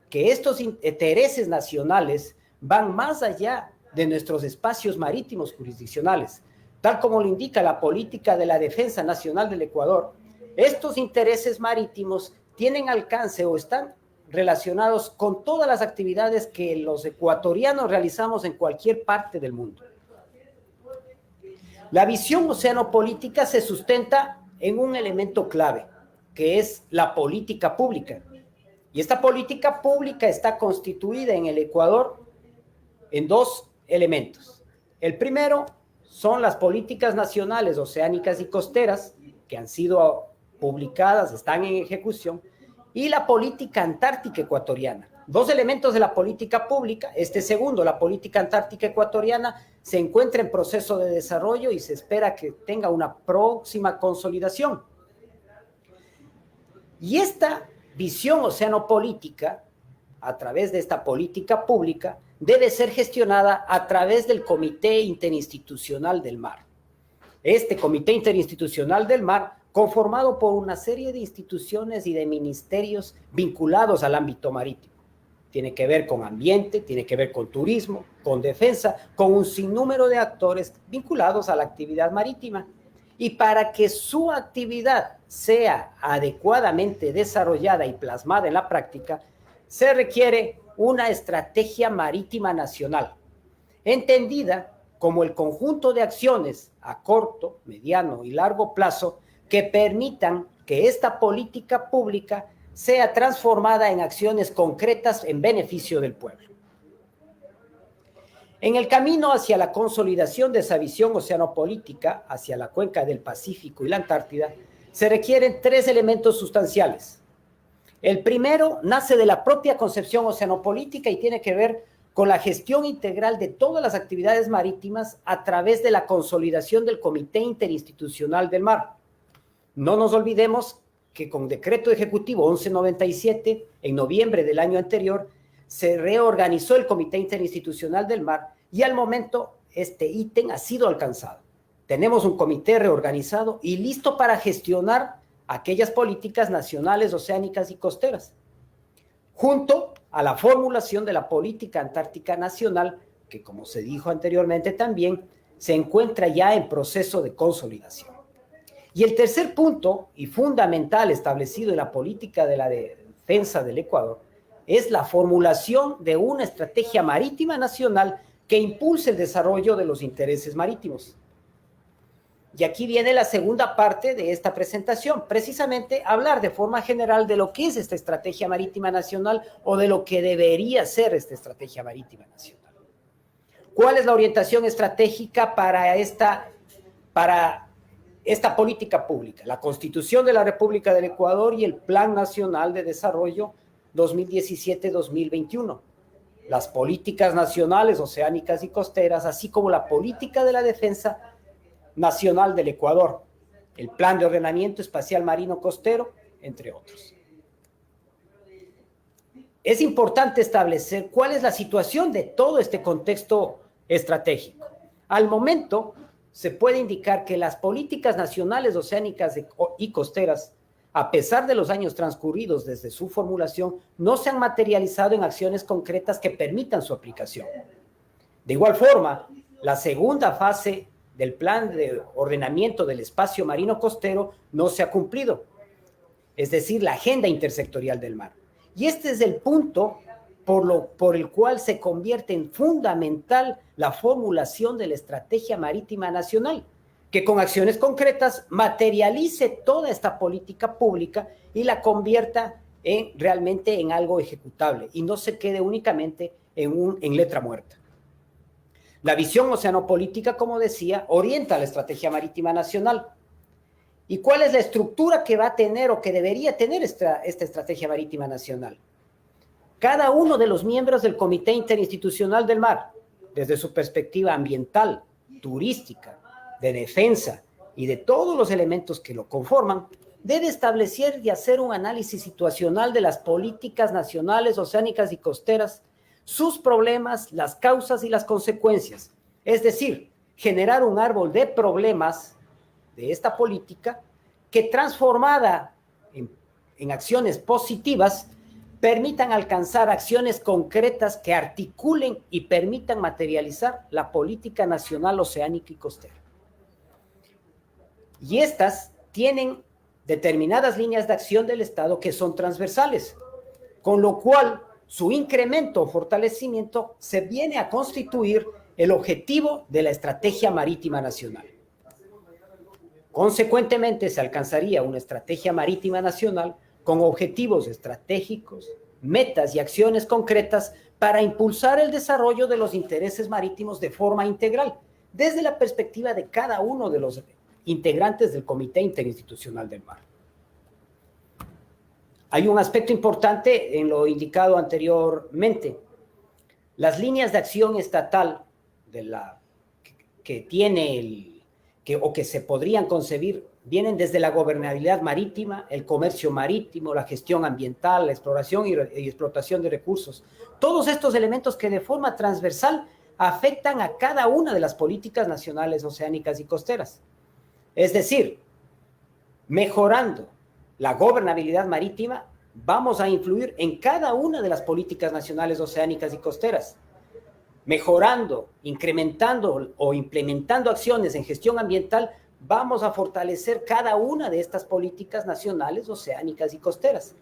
que estos intereses nacionales van más allá de nuestros espacios marítimos jurisdiccionales, tal como lo indica la política de la defensa nacional del Ecuador. Estos intereses marítimos tienen alcance o están relacionados con todas las actividades que los ecuatorianos realizamos en cualquier parte del mundo. La visión oceanopolítica se sustenta en un elemento clave, que es la política pública. Y esta política pública está constituida en el Ecuador en dos elementos. El primero son las políticas nacionales oceánicas y costeras, que han sido publicadas, están en ejecución, y la política antártica ecuatoriana. Dos elementos de la política pública. Este segundo, la política antártica ecuatoriana, se encuentra en proceso de desarrollo y se espera que tenga una próxima consolidación. Y esta visión oceanopolítica, a través de esta política pública, debe ser gestionada a través del Comité Interinstitucional del Mar. Este Comité Interinstitucional del Mar, conformado por una serie de instituciones y de ministerios vinculados al ámbito marítimo. Tiene que ver con ambiente, tiene que ver con turismo, con defensa, con un sinnúmero de actores vinculados a la actividad marítima. Y para que su actividad sea adecuadamente desarrollada y plasmada en la práctica, se requiere una estrategia marítima nacional, entendida como el conjunto de acciones a corto, mediano y largo plazo que permitan que esta política pública sea transformada en acciones concretas en beneficio del pueblo. En el camino hacia la consolidación de esa visión oceanopolítica, hacia la cuenca del Pacífico y la Antártida, se requieren tres elementos sustanciales. El primero nace de la propia concepción oceanopolítica y tiene que ver con la gestión integral de todas las actividades marítimas a través de la consolidación del Comité Interinstitucional del Mar. No nos olvidemos que con decreto ejecutivo 1197, en noviembre del año anterior, se reorganizó el Comité Interinstitucional del Mar y al momento este ítem ha sido alcanzado. Tenemos un comité reorganizado y listo para gestionar aquellas políticas nacionales, oceánicas y costeras, junto a la formulación de la política antártica nacional, que como se dijo anteriormente también, se encuentra ya en proceso de consolidación. Y el tercer punto, y fundamental establecido en la política de la defensa del Ecuador, es la formulación de una estrategia marítima nacional que impulse el desarrollo de los intereses marítimos. Y aquí viene la segunda parte de esta presentación, precisamente hablar de forma general de lo que es esta estrategia marítima nacional o de lo que debería ser esta estrategia marítima nacional. ¿Cuál es la orientación estratégica para esta política pública? La Constitución de la República del Ecuador y el Plan Nacional de Desarrollo 2017-2021. Las políticas nacionales, oceánicas y costeras, así como la política de la defensa nacional del Ecuador, el Plan de Ordenamiento Espacial Marino Costero, entre otros. Es importante establecer cuál es la situación de todo este contexto estratégico. Al momento, se puede indicar que las políticas nacionales, oceánicas y costeras, a pesar de los años transcurridos desde su formulación, no se han materializado en acciones concretas que permitan su aplicación. De igual forma, la segunda fase del plan de ordenamiento del espacio marino costero no se ha cumplido, es decir, la agenda intersectorial del mar. Y este es el punto por el cual se convierte en fundamental la formulación de la Estrategia Marítima Nacional, que con acciones concretas materialice toda esta política pública y la convierta realmente en algo ejecutable y no se quede únicamente en letra muerta. La visión oceanopolítica, como decía, orienta la Estrategia Marítima Nacional. ¿Y cuál es la estructura que va a tener o que debería tener esta Estrategia Marítima Nacional? Cada uno de los miembros del Comité Interinstitucional del Mar, desde su perspectiva ambiental, turística, de defensa y de todos los elementos que lo conforman, debe establecer y hacer un análisis situacional de las políticas nacionales, oceánicas y costeras, sus problemas, las causas y las consecuencias. Es decir, generar un árbol de problemas de esta política que, transformada en acciones positivas, permitan alcanzar acciones concretas que articulen y permitan materializar la política nacional oceánica y costera. Y estas tienen determinadas líneas de acción del Estado que son transversales, con lo cual su incremento o fortalecimiento se viene a constituir el objetivo de la Estrategia Marítima Nacional. Consecuentemente, se alcanzaría una Estrategia Marítima Nacional con objetivos estratégicos, metas y acciones concretas para impulsar el desarrollo de los intereses marítimos de forma integral, desde la perspectiva de cada uno de los integrantes del Comité Interinstitucional del Mar. Hay un aspecto importante en lo indicado anteriormente. Las líneas de acción estatal que se podrían concebir vienen desde la gobernabilidad marítima, el comercio marítimo, la gestión ambiental, la exploración y explotación de recursos. Todos estos elementos que de forma transversal afectan a cada una de las políticas nacionales oceánicas y costeras. Es decir, mejorando la gobernabilidad marítima, vamos a influir en cada una de las políticas nacionales oceánicas y costeras. Mejorando, incrementando o implementando acciones en gestión ambiental, vamos a fortalecer cada una de estas políticas nacionales oceánicas y costeras.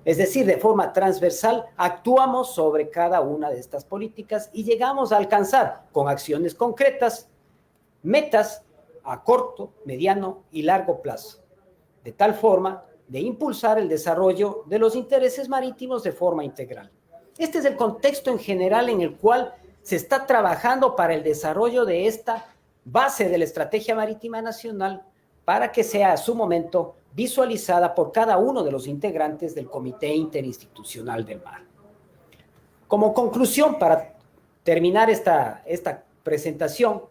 Es decir, de forma transversal, actuamos sobre cada una de estas políticas y llegamos a alcanzar, con acciones concretas, metas a corto, mediano y largo plazo, de tal forma de impulsar el desarrollo de los intereses marítimos de forma integral. Este es el contexto en general en el cual se está trabajando para el desarrollo de esta base de la Estrategia Marítima Nacional para que sea a su momento visualizada por cada uno de los integrantes del Comité Interinstitucional del Mar. Como conclusión, para terminar esta presentación,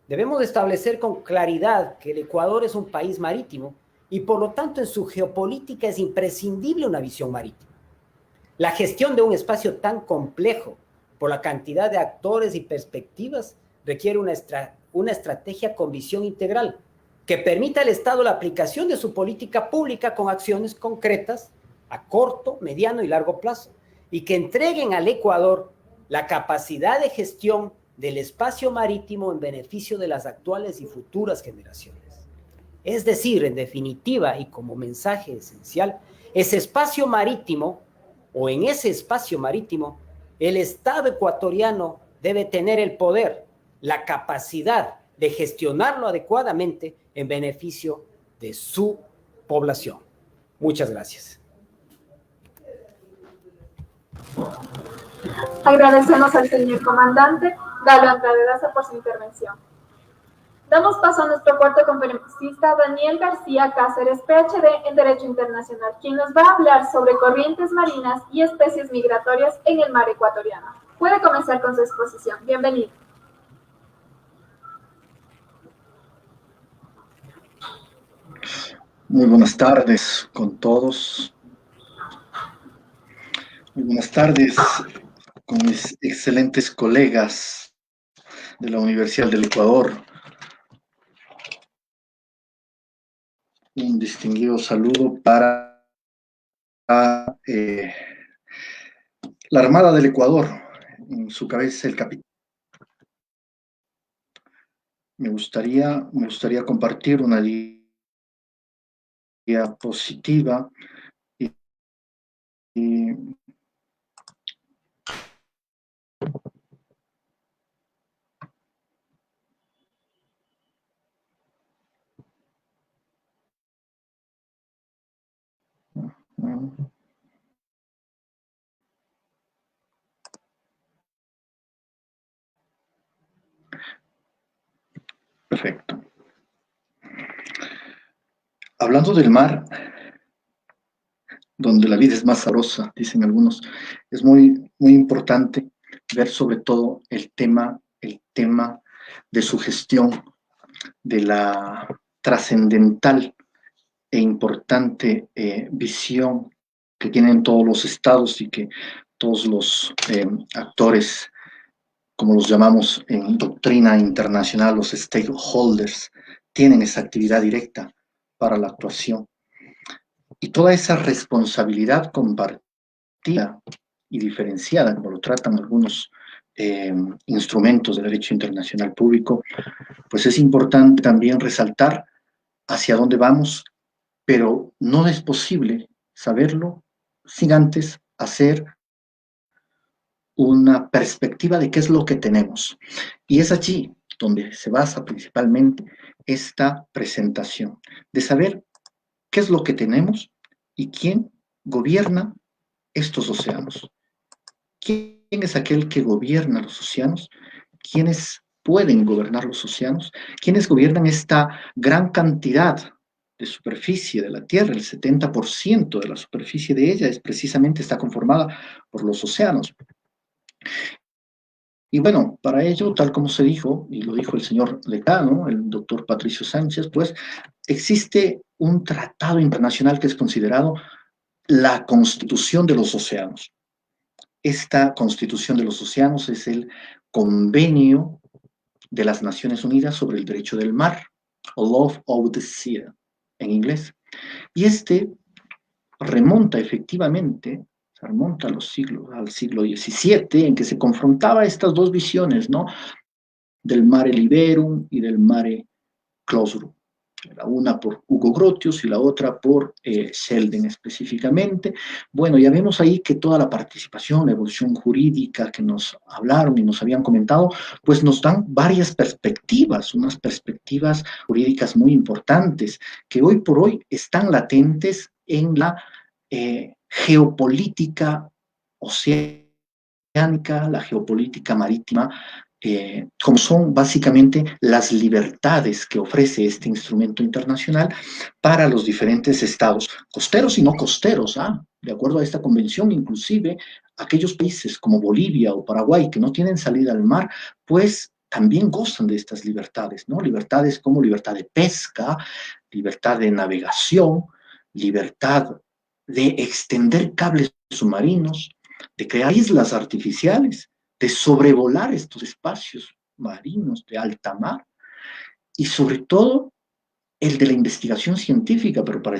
debemos establecer con claridad que el Ecuador es un país marítimo y por lo tanto en su geopolítica es imprescindible una visión marítima. La gestión de un espacio tan complejo por la cantidad de actores y perspectivas requiere una estrategia con visión integral que permita al Estado la aplicación de su política pública con acciones concretas a corto, mediano y largo plazo y que entreguen al Ecuador la capacidad de gestión del espacio marítimo en beneficio de las actuales y futuras generaciones. Es decir, en definitiva y como mensaje esencial, ese espacio marítimo o en ese espacio marítimo, el Estado ecuatoriano debe tener el poder, la capacidad de gestionarlo adecuadamente en beneficio de su población. Muchas gracias. Agradecemos al señor comandante Galo Andrade Daza por su intervención. Damos paso a nuestro cuarto conferencista, Daniel García Cáceres, PhD en Derecho Internacional, quien nos va a hablar sobre corrientes marinas y especies migratorias en el mar ecuatoriano. Puede comenzar con su exposición. Bienvenido. Muy buenas tardes con todos. Muy buenas tardes con mis excelentes colegas de la Universidad del Ecuador. Un distinguido saludo para la Armada del Ecuador, en su cabeza el capitán. Me gustaría compartir una diapositiva y Perfecto. Hablando del mar, donde la vida es más sabrosa, dicen algunos, es muy, muy importante ver sobre todo el tema de su gestión, de la trascendental e importante visión que tienen todos los estados y que todos los actores, como los llamamos en doctrina internacional, los stakeholders, tienen esa actividad directa para la actuación. Y toda esa responsabilidad compartida y diferenciada, como lo tratan algunos instrumentos de derecho internacional público, pues es importante también resaltar hacia dónde vamos, pero no es posible saberlo sin antes hacer una perspectiva de qué es lo que tenemos. Y es allí donde se basa principalmente esta presentación, de saber qué es lo que tenemos y quién gobierna estos océanos. ¿Quién es aquel que gobierna los océanos? ¿Quiénes pueden gobernar los océanos? ¿Quiénes gobiernan esta gran cantidad de superficie de la Tierra? El 70% de la superficie de ella precisamente está conformada por los océanos. Y bueno, para ello, tal como se dijo, y lo dijo el señor decano, el doctor Patricio Sánchez, pues existe un tratado internacional que es considerado la Constitución de los Océanos. Esta Constitución de los Océanos es el Convenio de las Naciones Unidas sobre el Derecho del Mar, Law of the Sea, en inglés. Y este remonta efectivamente, remonta al siglo XVII, en que se confrontaba estas dos visiones, ¿no? Del mare liberum y del mare clausum. La una por Hugo Grotius y la otra por Selden específicamente. Bueno, ya vemos ahí que toda la participación, la evolución jurídica que nos hablaron y nos habían comentado, pues nos dan varias perspectivas, unas perspectivas jurídicas muy importantes, que hoy por hoy están latentes en la geopolítica oceánica, la geopolítica marítima, como son básicamente las libertades que ofrece este instrumento internacional para los diferentes estados, costeros y no costeros, de acuerdo a esta convención, inclusive aquellos países como Bolivia o Paraguay que no tienen salida al mar, pues también gozan de estas libertades, ¿no? Libertades como libertad de pesca, libertad de navegación, libertad de extender cables submarinos, de crear islas artificiales, de sobrevolar estos espacios marinos de alta mar y sobre todo el de la investigación científica, pero para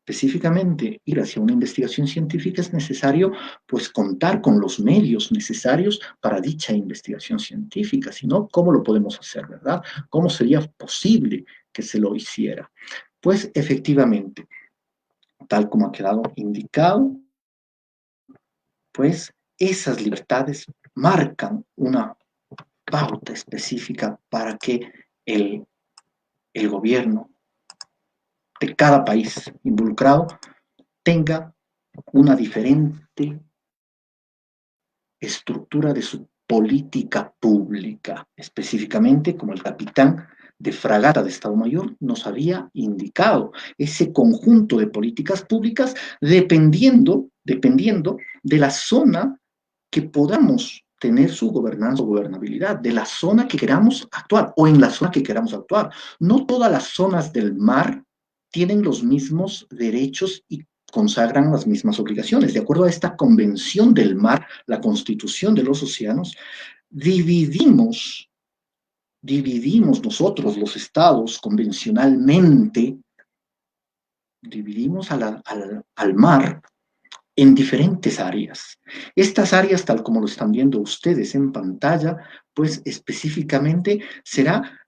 específicamente ir hacia una investigación científica es necesario pues contar con los medios necesarios para dicha investigación científica, si no, ¿cómo lo podemos hacer, verdad? ¿Cómo sería posible que se lo hiciera? Pues efectivamente, tal como ha quedado indicado, pues esas libertades marcan una pauta específica para que el gobierno de cada país involucrado tenga una diferente estructura de su política pública, específicamente como el capitán de fragata de Estado Mayor nos había indicado, ese conjunto de políticas públicas dependiendo de la zona que podamos tener su gobernanza o gobernabilidad, de la zona que queramos actuar o en la zona que queramos actuar. No todas las zonas del mar tienen los mismos derechos y consagran las mismas obligaciones. De acuerdo a esta Convención del Mar, la Constitución de los Océanos, dividimos nosotros, los estados, convencionalmente, dividimos al mar en diferentes áreas. Estas áreas, tal como lo están viendo ustedes en pantalla, pues específicamente será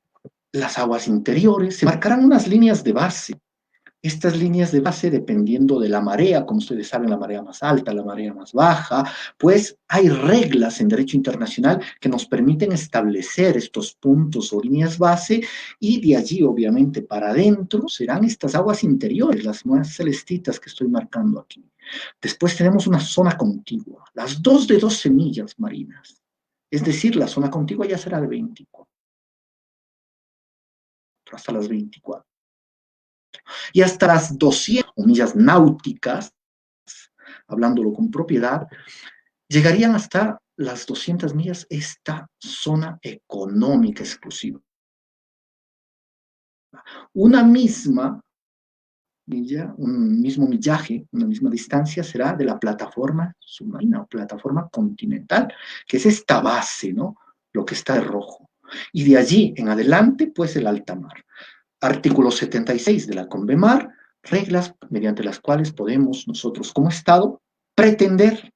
las aguas interiores, se marcarán unas líneas de base. Estas líneas de base, dependiendo de la marea, como ustedes saben, la marea más alta, la marea más baja, pues hay reglas en derecho internacional que nos permiten establecer estos puntos o líneas base, y de allí, obviamente, para adentro serán estas aguas interiores, las más celestitas que estoy marcando aquí. Después tenemos una zona contigua, las 2 de 12 millas marinas. Es decir, la zona contigua ya será de 24, hasta las 24. Y hasta las 200 millas náuticas, hablándolo con propiedad, llegarían hasta las 200 millas esta zona económica exclusiva. Una misma milla, un mismo millaje, una misma distancia será de la plataforma submarina o plataforma continental, que es esta base, ¿no? Lo que está de rojo. Y de allí en adelante, pues el alta mar. Artículo 76 de la Convemar, reglas mediante las cuales podemos nosotros como Estado pretender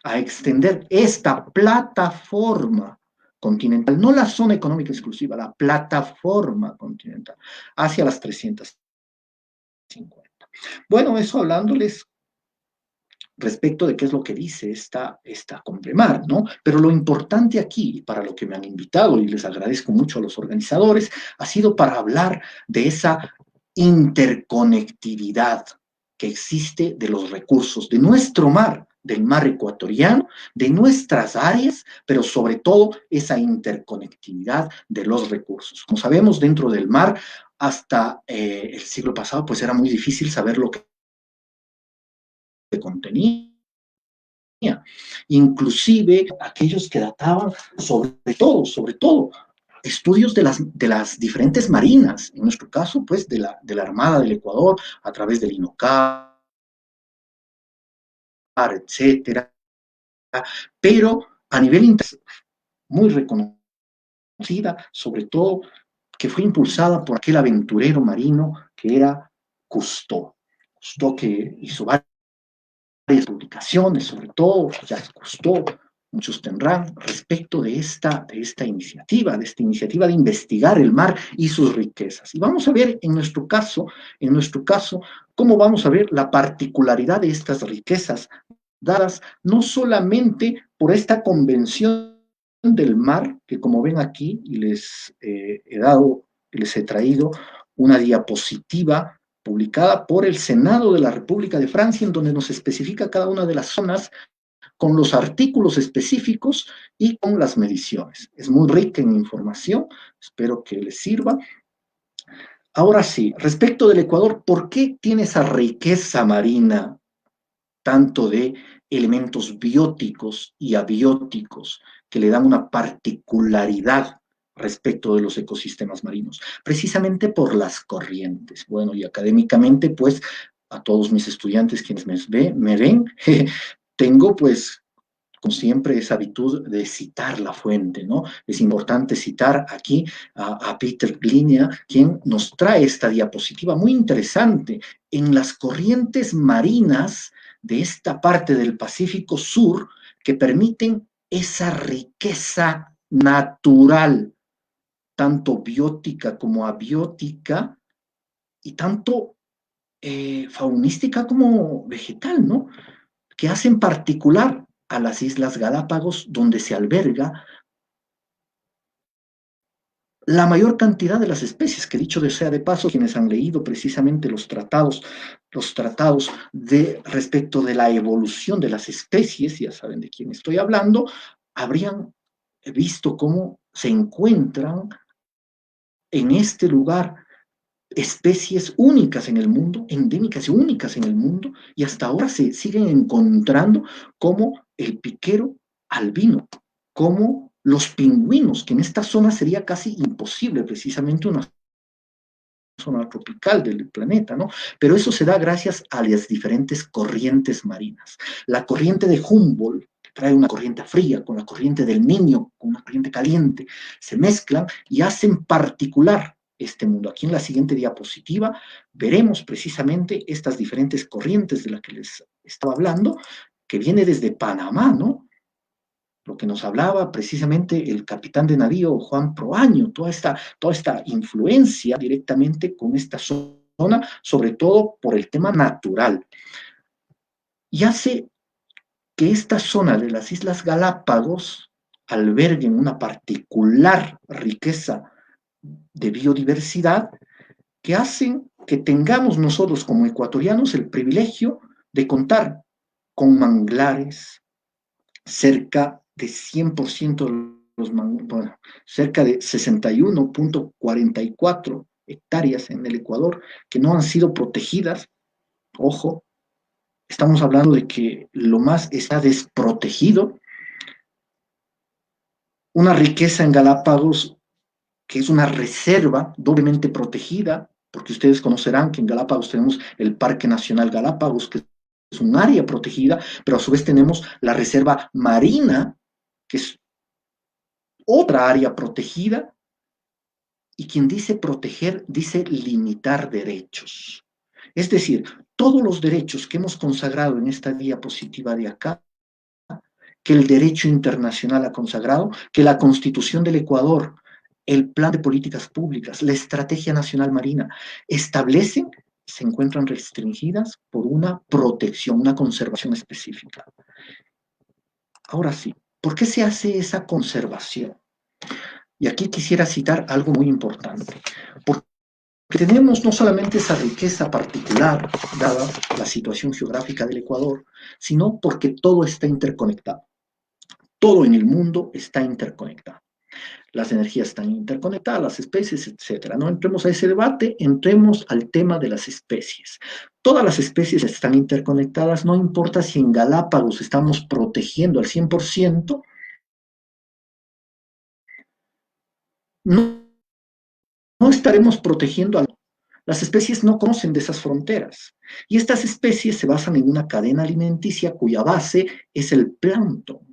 a extender esta plataforma continental, no la zona económica exclusiva, la plataforma continental, hacia las 350. Bueno, eso hablándoles respecto de qué es lo que dice esta Convemar, ¿no? Pero lo importante aquí, para lo que me han invitado, y les agradezco mucho a los organizadores, ha sido para hablar de esa interconectividad que existe de los recursos de nuestro mar, del mar ecuatoriano, de nuestras áreas, pero sobre todo esa interconectividad de los recursos. Como sabemos, dentro del mar, hasta el siglo pasado, pues era muy difícil saber lo que contenía. Inclusive aquellos que databan sobre todo, estudios de las diferentes marinas, en nuestro caso, pues, de la Armada del Ecuador, a través del INOCAR, etcétera, pero a nivel internacional, muy reconocida, sobre todo, que fue impulsada por aquel aventurero marino que era Cousteau. Cousteau, que hizo varias publicaciones, sobre todo, ya Cousteau, muchos tendrán, respecto de esta iniciativa, de investigar el mar y sus riquezas. Y vamos a ver en nuestro caso, cómo vamos a ver la particularidad de estas riquezas dadas no solamente por esta convención del mar, que como ven aquí, y les he traído una diapositiva publicada por el Senado de la República de Francia, en donde nos especifica cada una de las zonas con los artículos específicos y con las mediciones. Es muy rica en información, espero que les sirva. Ahora sí, respecto del Ecuador, ¿por qué tiene esa riqueza marina, tanto de elementos bióticos y abióticos, que le dan una particularidad respecto de los ecosistemas marinos? Precisamente por las corrientes. Bueno, y académicamente, pues, a todos mis estudiantes quienes me ven, tengo, pues, como siempre, esa habitud de citar la fuente, ¿no? Es importante citar aquí a Peter Glinia, quien nos trae esta diapositiva muy interesante. En las corrientes marinas de esta parte del Pacífico Sur, que permiten esa riqueza natural, tanto biótica como abiótica, y tanto faunística como vegetal, ¿no? Que hacen particular a las Islas Galápagos, donde se alberga la mayor cantidad de las especies, que dicho sea de paso, quienes han leído precisamente los tratados respecto de la evolución de las especies, ya saben de quién estoy hablando, habrían visto cómo se encuentran en este lugar especies únicas en el mundo, endémicas y únicas en el mundo, y hasta ahora se siguen encontrando, como el piquero albino, como los pingüinos, que en esta zona sería casi imposible, precisamente una zona tropical del planeta, ¿no? Pero eso se da gracias a las diferentes corrientes marinas. La corriente de Humboldt, que trae una corriente fría, con la corriente del Niño, con una corriente caliente, se mezclan y hacen particular este mundo. Aquí en la siguiente diapositiva veremos precisamente estas diferentes corrientes de las que les estaba hablando, que viene desde Panamá, ¿no? Lo que nos hablaba precisamente el capitán de navío Juan Proaño, toda esta influencia directamente con esta zona zona, sobre todo por el tema natural. Y hace que esta zona de las Islas Galápagos alberguen una particular riqueza de biodiversidad que hacen que tengamos nosotros como ecuatorianos el privilegio de contar con manglares, cerca de 100% de bueno, cerca de 61.44 hectáreas en el Ecuador que no han sido protegidas. Ojo, estamos hablando de que lo más está desprotegido. Una riqueza en Galápagos que es una reserva doblemente protegida, porque ustedes conocerán que en Galápagos tenemos el Parque Nacional Galápagos, que es un área protegida, pero a su vez tenemos la Reserva Marina, que es otra área protegida, y quien dice proteger, dice limitar derechos. Es decir, todos los derechos que hemos consagrado en esta diapositiva de acá, que el derecho internacional ha consagrado, que la Constitución del Ecuador, el Plan de Políticas Públicas, la Estrategia Nacional Marina, establecen, se encuentran restringidas por una protección, una conservación específica. Ahora sí, ¿por qué se hace esa conservación? Y aquí quisiera citar algo muy importante, porque tenemos no solamente esa riqueza particular, dada la situación geográfica del Ecuador, sino porque todo está interconectado. Todo en el mundo está interconectado. Las energías están interconectadas, las especies, etc. No entremos a ese debate, entremos al tema de las especies. Todas las especies están interconectadas, no importa si en Galápagos estamos protegiendo al 100%, no estaremos protegiendo a las especies no conocen de esas fronteras. Y estas especies se basan en una cadena alimenticia cuya base es el plancton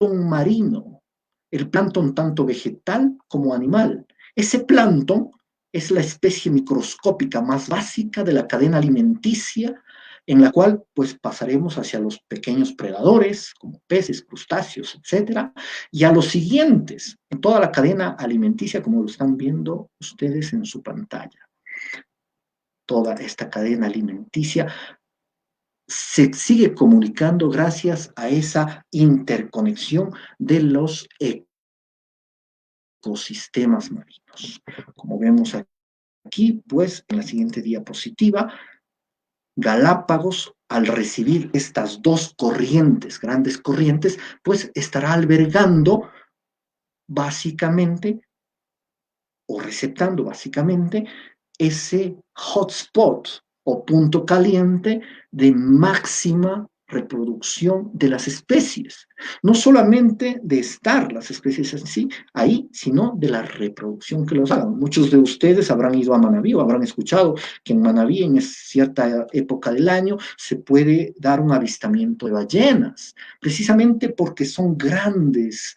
marino, el plancton tanto vegetal como animal. Ese plancton es la especie microscópica más básica de la cadena alimenticia, en la cual pues pasaremos hacia los pequeños predadores, como peces, crustáceos, etc., y a los siguientes, en toda la cadena alimenticia, como lo están viendo ustedes en su pantalla. Toda esta cadena alimenticia se sigue comunicando gracias a esa interconexión de los ecosistemas marinos. Como vemos aquí, pues, en la siguiente diapositiva, Galápagos, al recibir estas dos corrientes, grandes corrientes, pues estará albergando básicamente, o receptando básicamente, ese hotspot o punto caliente de máxima reproducción de las especies. No solamente de estar las especies en sí ahí, sino de la reproducción que los hagan. Muchos de ustedes habrán ido a Manabí o habrán escuchado que en Manabí, en cierta época del año, se puede dar un avistamiento de ballenas, precisamente porque son grandes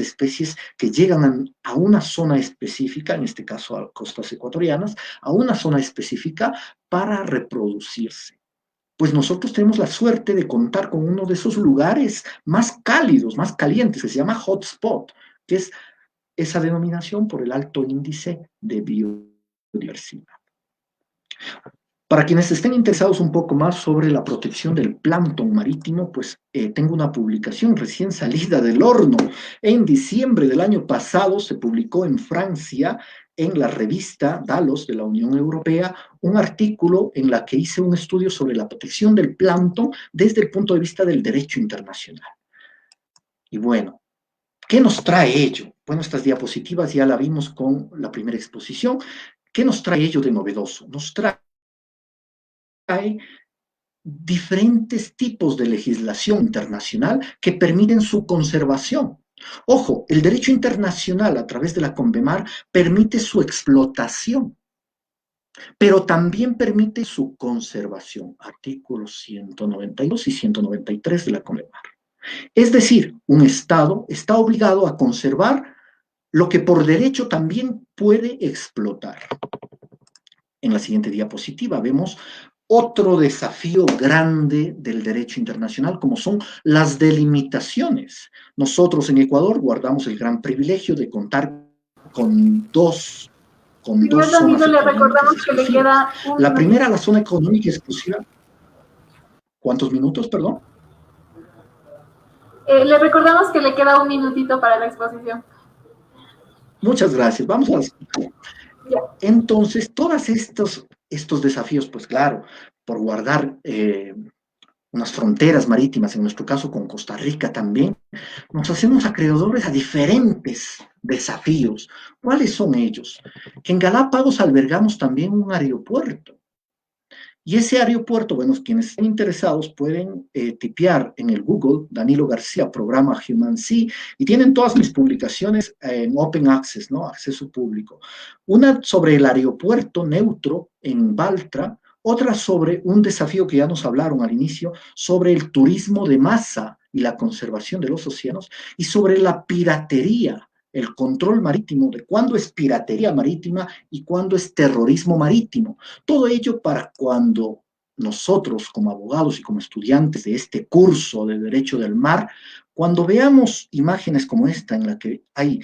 especies que llegan a una zona específica, en este caso a costas ecuatorianas, a una zona específica para reproducirse. Pues nosotros tenemos la suerte de contar con uno de esos lugares más cálidos, más calientes, que se llama hotspot, que es esa denominación por el alto índice de biodiversidad. Para quienes estén interesados un poco más sobre la protección del plancton marítimo, pues tengo una publicación recién salida del horno. En diciembre del año pasado se publicó en Francia, en la revista Dalos de la Unión Europea, un artículo en la que hice un estudio sobre la protección del plancton desde el punto de vista del derecho internacional. Y bueno, ¿qué nos trae ello? Bueno, estas diapositivas ya la vimos con la primera exposición. ¿Qué nos trae ello de novedoso? Nos trae diferentes tipos de legislación internacional que permiten su conservación. Ojo, el derecho internacional a través de la CONVEMAR permite su explotación, pero también permite su conservación. Artículos 192 y 193 de la CONVEMAR. Es decir, un Estado está obligado a conservar lo que por derecho también puede explotar. En la siguiente diapositiva vemos otro desafío grande del derecho internacional, como son las delimitaciones. Nosotros en Ecuador guardamos el gran privilegio de contar con dos con dos Señor zonas Danilo, le económicas recordamos que le exclusivas. queda La primera, la zona económica exclusiva. ¿Cuántos minutos, perdón? le recordamos que le queda un minutito para la exposición. Muchas gracias. Vamos a... Ya. Entonces, todos estos desafíos, pues claro, por guardar unas fronteras marítimas, en nuestro caso con Costa Rica también, nos hacemos acreedores a diferentes desafíos. ¿Cuáles son ellos? En Galápagos albergamos también un aeropuerto. Y ese aeropuerto, bueno, quienes estén interesados pueden tipear en el Google Danilo García, programa Human Sea, y tienen todas mis publicaciones en Open Access, ¿no? Acceso público. Una sobre el aeropuerto neutro en Baltra, otra sobre un desafío que ya nos hablaron al inicio, sobre el turismo de masa y la conservación de los océanos, y sobre la piratería, el control marítimo, de cuándo es piratería marítima y cuándo es terrorismo marítimo. Todo ello para cuando nosotros como abogados y como estudiantes de este curso de Derecho del Mar, cuando veamos imágenes como esta en la que hay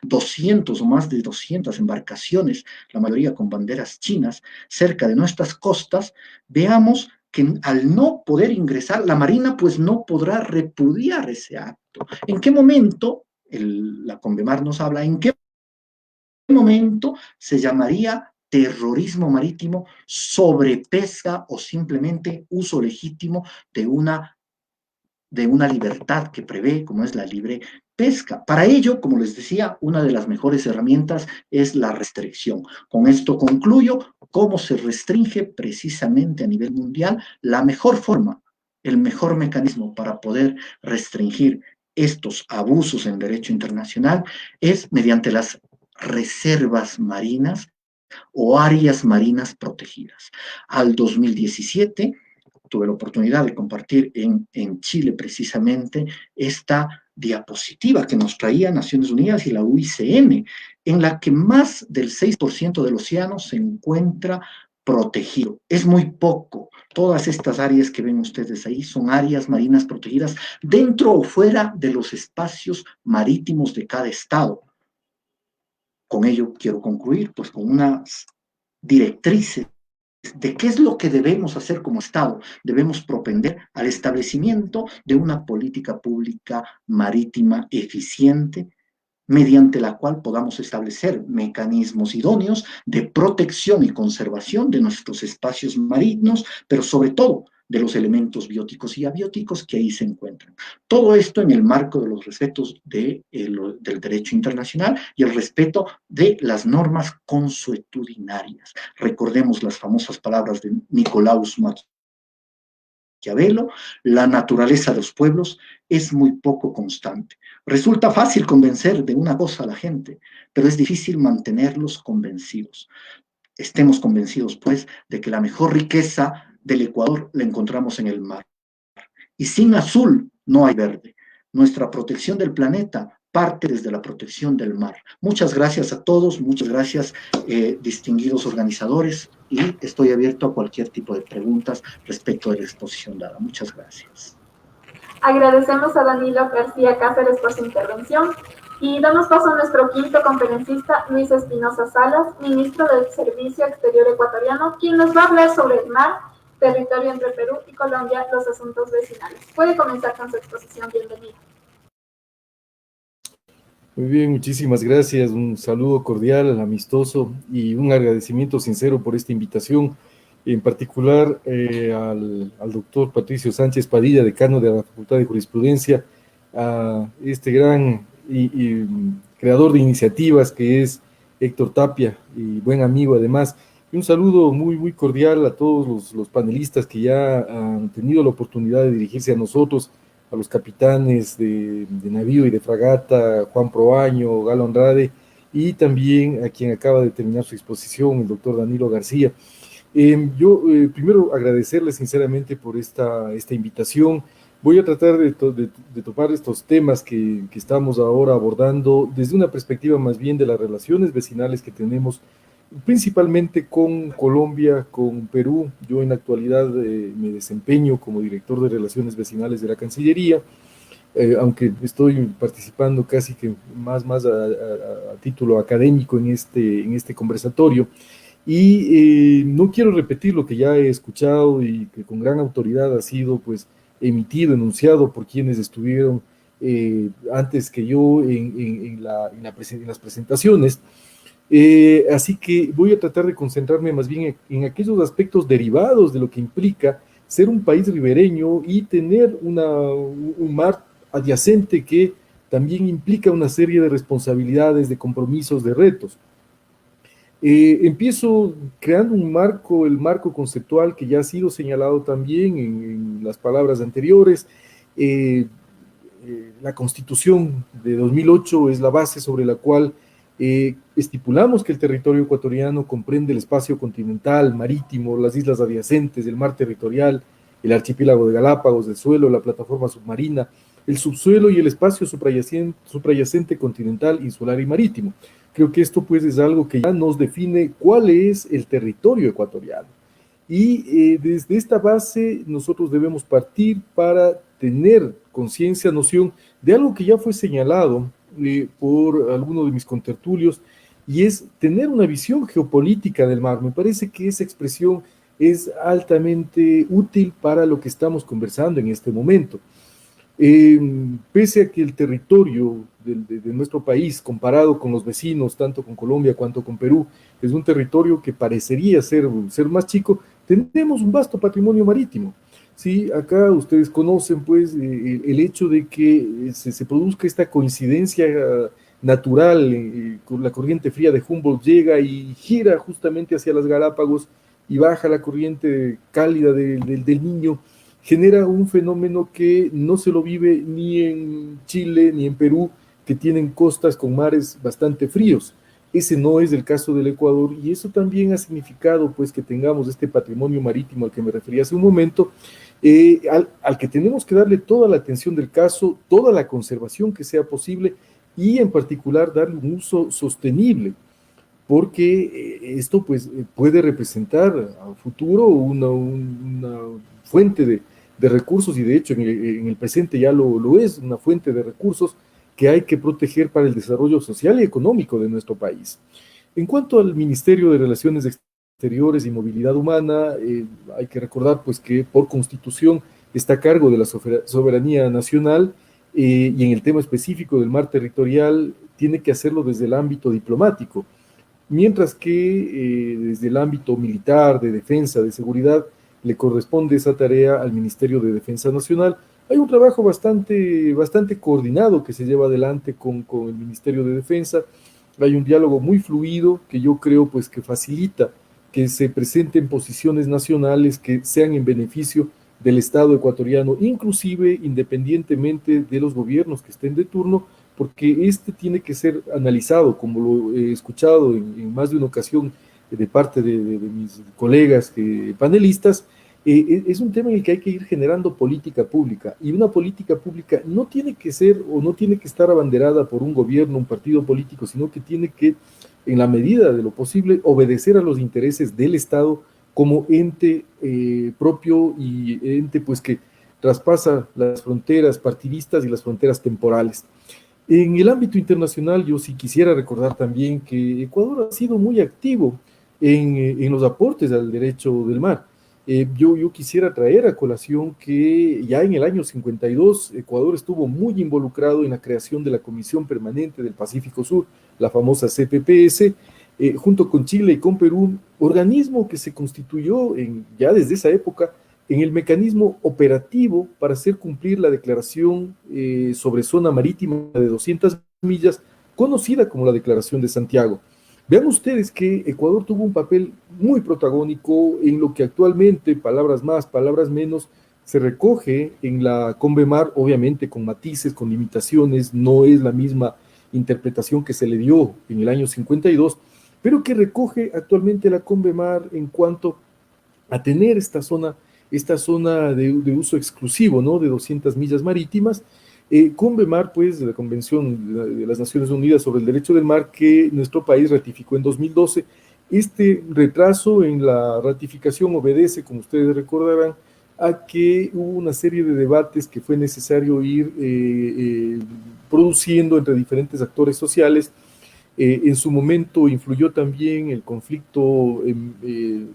200 o más de 200 embarcaciones, la mayoría con banderas chinas, cerca de nuestras costas, veamos que al no poder ingresar, la Marina pues no podrá repudiar ese acto. ¿En qué momento? La Convemar nos habla, ¿en qué momento se llamaría terrorismo marítimo, sobrepesca o simplemente uso legítimo de una libertad que prevé, como es la libre pesca? Para ello, como les decía, una de las mejores herramientas es la restricción. Con esto concluyo cómo se restringe precisamente a nivel mundial. La mejor forma, el mejor mecanismo para poder restringir estos abusos en derecho internacional es mediante las reservas marinas o áreas marinas protegidas. Al 2017 tuve la oportunidad de compartir en Chile precisamente esta diapositiva que nos traía Naciones Unidas y la UICN, en la que más del 6% del océano se encuentra protegido. Es muy poco. Todas estas áreas que ven ustedes ahí son áreas marinas protegidas dentro o fuera de los espacios marítimos de cada estado. Con ello quiero concluir pues con unas directrices de qué es lo que debemos hacer como Estado. Debemos propender al establecimiento de una política pública marítima eficiente, mediante la cual podamos establecer mecanismos idóneos de protección y conservación de nuestros espacios marinos, pero sobre todo de los elementos bióticos y abióticos que ahí se encuentran. Todo esto en el marco de los respetos del derecho internacional y el respeto de las normas consuetudinarias. Recordemos las famosas palabras de Nicolaus Maquiavelo: la naturaleza de los pueblos es muy poco constante. Resulta fácil convencer de una cosa a la gente, pero es difícil mantenerlos convencidos. Estemos convencidos, pues, de que la mejor riqueza del Ecuador la encontramos en el mar. Y sin azul no hay verde. Nuestra protección del planeta parte desde la protección del mar. Muchas gracias a todos, muchas gracias, distinguidos organizadores, y estoy abierto a cualquier tipo de preguntas respecto de la exposición dada. Muchas gracias. Agradecemos a Danilo García Cáceres por su intervención y damos paso a nuestro quinto conferencista, Luis Espinosa Salas, ministro del Servicio Exterior ecuatoriano, quien nos va a hablar sobre el mar, territorio entre Perú y Colombia, los asuntos vecinales. Puede comenzar con su exposición. Bienvenido. Muy bien, muchísimas gracias. Un saludo cordial, amistoso y un agradecimiento sincero por esta invitación, en particular al doctor Patricio Sánchez Padilla, decano de la Facultad de Jurisprudencia, a este gran y creador de iniciativas que es Héctor Tapia, y buen amigo además. Y un saludo muy cordial a todos los panelistas que ya han tenido la oportunidad de dirigirse a nosotros, a los capitanes de navío y de fragata, Juan Proaño, Galo Andrade, y también a quien acaba de terminar su exposición, el doctor Danilo García. Yo primero agradecerles sinceramente por esta invitación. Voy a tratar de topar estos temas que estamos ahora abordando desde una perspectiva más bien de las relaciones vecinales que tenemos, principalmente con Colombia, con Perú. Yo en la actualidad me desempeño como director de Relaciones Vecinales de la Cancillería, aunque estoy participando casi que más a título académico en este conversatorio. Y no quiero repetir lo que ya he escuchado y que con gran autoridad ha sido pues emitido, enunciado por quienes estuvieron antes que yo en las presentaciones. Así que voy a tratar de concentrarme más bien en aquellos aspectos derivados de lo que implica ser un país ribereño y tener un mar adyacente que también implica una serie de responsabilidades, de compromisos, de retos. Empiezo creando el marco conceptual que ya ha sido señalado también en las palabras anteriores. La Constitución de 2008 es la base sobre la cual estipulamos que el territorio ecuatoriano comprende el espacio continental, marítimo, las islas adyacentes, el mar territorial, el archipiélago de Galápagos, el suelo, la plataforma submarina, el subsuelo y el espacio suprayacente continental, insular y marítimo. Creo que esto pues es algo que ya nos define cuál es el territorio ecuatoriano. Y desde esta base nosotros debemos partir para tener conciencia, noción de algo que ya fue señalado por algunos de mis contertulios, y es tener una visión geopolítica del mar. Me parece que esa expresión es altamente útil para lo que estamos conversando en este momento. Pese a que el territorio de nuestro país, comparado con los vecinos, tanto con Colombia cuanto con Perú, es un territorio que parecería ser más chico, tenemos un vasto patrimonio marítimo. Sí, acá ustedes conocen pues el hecho de que se produzca esta coincidencia natural, con la corriente fría de Humboldt llega y gira justamente hacia las Galápagos y baja la corriente cálida del Niño, genera un fenómeno que no se lo vive ni en Chile ni en Perú, que tienen costas con mares bastante fríos. Ese no es el caso del Ecuador, y eso también ha significado pues que tengamos este patrimonio marítimo al que me refería hace un momento, al que tenemos que darle toda la atención del caso, toda la conservación que sea posible, y en particular darle un uso sostenible, porque esto pues puede representar a futuro una fuente de recursos, y de hecho en el presente ya lo es, una fuente de recursos que hay que proteger para el desarrollo social y económico de nuestro país. En cuanto al Ministerio de Relaciones Exteriores y Movilidad Humana, hay que recordar pues que por Constitución está a cargo de la soberanía nacional, y en el tema específico del mar territorial tiene que hacerlo desde el ámbito diplomático, mientras que desde el ámbito militar, de defensa, de seguridad, le corresponde esa tarea al Ministerio de Defensa Nacional. Hay un trabajo bastante coordinado que se lleva adelante con el Ministerio de Defensa. Hay un diálogo muy fluido que yo creo pues que facilita que se presenten posiciones nacionales que sean en beneficio del Estado ecuatoriano, inclusive independientemente de los gobiernos que estén de turno, porque este tiene que ser analizado, como lo he escuchado en más de una ocasión de parte de mis colegas panelistas. Es un tema en el que hay que ir generando política pública, y una política pública no tiene que ser o no tiene que estar abanderada por un gobierno, un partido político, sino que tiene que, en la medida de lo posible, obedecer a los intereses del Estado como ente propio, y ente pues que traspasa las fronteras partidistas y las fronteras temporales. En el ámbito internacional, yo sí quisiera recordar también que Ecuador ha sido muy activo en los aportes al derecho del mar. Yo quisiera traer a colación que ya en el año 52 Ecuador estuvo muy involucrado en la creación de la Comisión Permanente del Pacífico Sur, la famosa CPPS, junto con Chile y con Perú, organismo que se constituyó ya desde esa época en el mecanismo operativo para hacer cumplir la declaración sobre zona marítima de 200 millas, conocida como la Declaración de Santiago. Vean ustedes que Ecuador tuvo un papel muy protagónico en lo que actualmente, palabras más, palabras menos, se recoge en la CONVEMAR, obviamente con matices, con limitaciones, no es la misma interpretación que se le dio en el año 52, pero que recoge actualmente la CONVEMAR en cuanto a tener esta zona de uso exclusivo, ¿no?, de 200 millas marítimas. CONVEMAR, pues, de la Convención de las Naciones Unidas sobre el Derecho del Mar, que nuestro país ratificó en 2012. Este retraso en la ratificación obedece, como ustedes recordarán, a que hubo una serie de debates que fue necesario ir produciendo entre diferentes actores sociales. En su momento influyó también el conflicto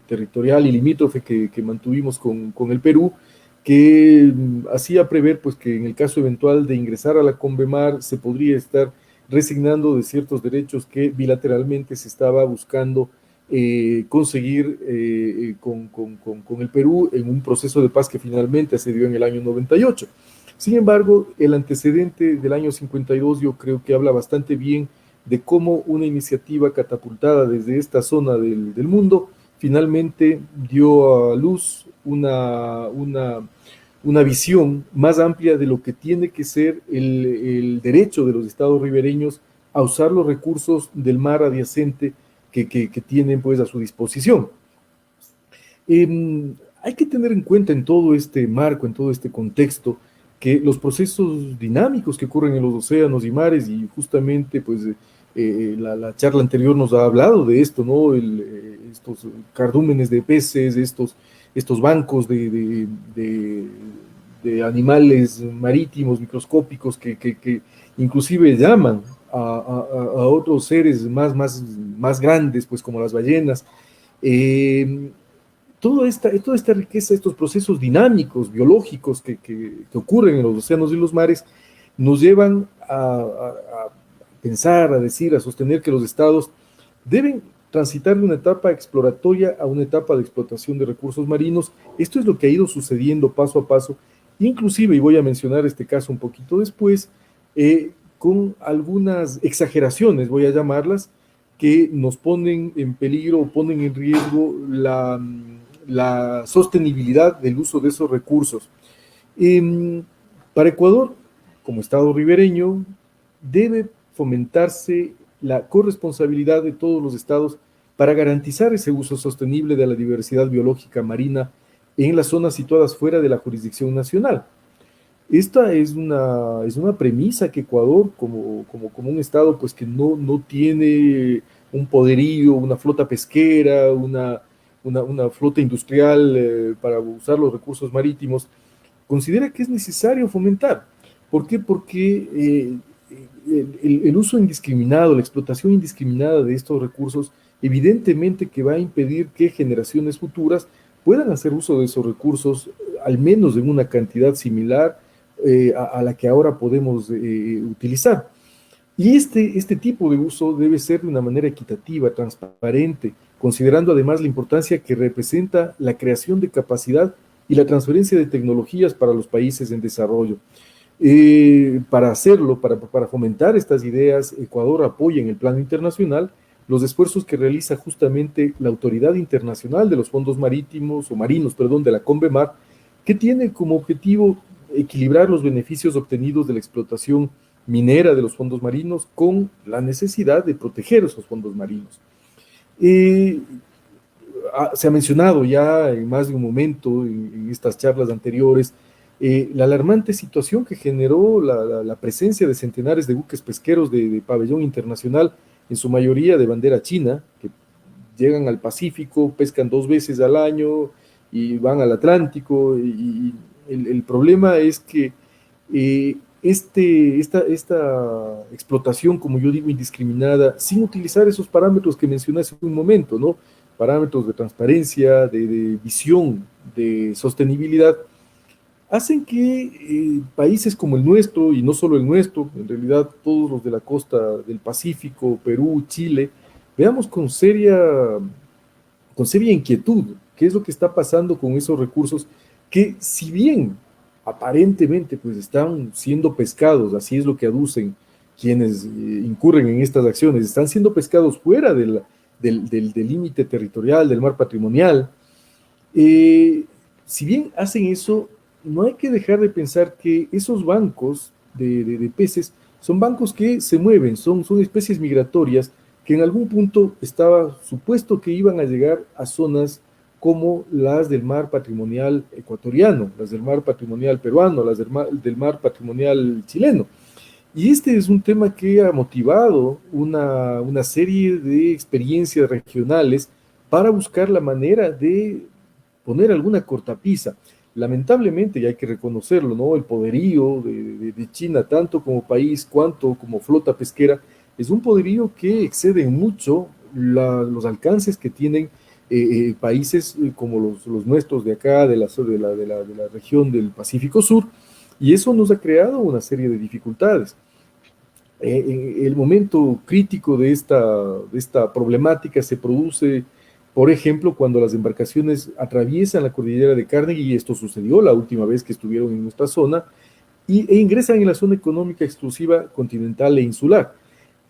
territorial y limítrofe que mantuvimos con el Perú, que hacía prever pues, que en el caso eventual de ingresar a la Convemar se podría estar resignando de ciertos derechos que bilateralmente se estaba buscando conseguir con el Perú en un proceso de paz que finalmente se dio en el año 98. Sin embargo, el antecedente del año 52 yo creo que habla bastante bien de cómo una iniciativa catapultada desde esta zona del mundo finalmente dio a luz una visión más amplia de lo que tiene que ser el derecho de los estados ribereños a usar los recursos del mar adyacente que tienen pues a su disposición. Hay que tener en cuenta en todo este marco, en todo este contexto, que los procesos dinámicos que ocurren en los océanos y mares, y justamente pues la charla anterior nos ha hablado de esto, ¿no? Estos cardúmenes de peces, estos bancos de animales marítimos microscópicos que inclusive llaman a otros seres más grandes, pues como las ballenas. Toda esta riqueza, estos procesos dinámicos, biológicos que ocurren en los océanos y los mares, nos llevan a pensar, a decir, a sostener que los estados deben transitar de una etapa exploratoria a una etapa de explotación de recursos marinos. Esto es lo que ha ido sucediendo paso a paso, inclusive, y voy a mencionar este caso un poquito después, con algunas exageraciones, voy a llamarlas, que nos ponen en peligro o ponen en riesgo la sostenibilidad del uso de esos recursos. Para Ecuador, como Estado ribereño, debe fomentarse la corresponsabilidad de todos los estados para garantizar ese uso sostenible de la diversidad biológica marina en las zonas situadas fuera de la jurisdicción nacional. Esta es una premisa que Ecuador, como un estado pues, que no tiene un poderío, una flota pesquera, una flota industrial para usar los recursos marítimos, considera que es necesario fomentar. ¿Por qué? Porque el uso indiscriminado, la explotación indiscriminada de estos recursos, evidentemente que va a impedir que generaciones futuras puedan hacer uso de esos recursos, al menos en una cantidad similar a la que ahora podemos utilizar. Y este tipo de uso debe ser de una manera equitativa, transparente, considerando además la importancia que representa la creación de capacidad y la transferencia de tecnologías para los países en desarrollo. Para hacerlo, para fomentar estas ideas, Ecuador apoya en el plano internacional los esfuerzos que realiza justamente la Autoridad Internacional de los Fondos Marítimos, o Marinos, perdón, de la Convemar, que tiene como objetivo equilibrar los beneficios obtenidos de la explotación minera de los fondos marinos con la necesidad de proteger esos fondos marinos. Se ha mencionado ya en más de un momento en estas charlas anteriores la alarmante situación que generó la presencia de centenares de buques pesqueros de pabellón internacional, en su mayoría de bandera china, que llegan al Pacífico, pescan 2 veces al año y van al Atlántico, y el problema es que esta explotación, como yo digo, indiscriminada, sin utilizar esos parámetros que mencioné hace un momento, ¿no? Parámetros de transparencia, de visión, de sostenibilidad, hacen que países como el nuestro, y no solo el nuestro, en realidad todos los de la costa del Pacífico, Perú, Chile, veamos con seria inquietud qué es lo que está pasando con esos recursos que, si bien aparentemente pues están siendo pescados, así es lo que aducen quienes incurren en estas acciones, están siendo pescados fuera del límite territorial, del mar patrimonial. Si bien hacen eso, no hay que dejar de pensar que esos bancos de peces son bancos que se mueven, son especies migratorias que en algún punto estaba supuesto que iban a llegar a zonas como las del mar patrimonial ecuatoriano, las del mar patrimonial peruano, las del mar patrimonial chileno. Y este es un tema que ha motivado una serie de experiencias regionales para buscar la manera de poner alguna cortapisa. lamentablemente, y hay que reconocerlo, ¿no? El poderío de China, tanto como país cuanto como flota pesquera, es un poderío que excede mucho los alcances que tienen países como los nuestros de acá, de la región del Pacífico Sur, y eso nos ha creado una serie de dificultades. El momento crítico de esta problemática se produce, por ejemplo, cuando las embarcaciones atraviesan la cordillera de Carnegie, y esto sucedió la última vez que estuvieron en nuestra zona, e ingresan en la zona económica exclusiva continental e insular.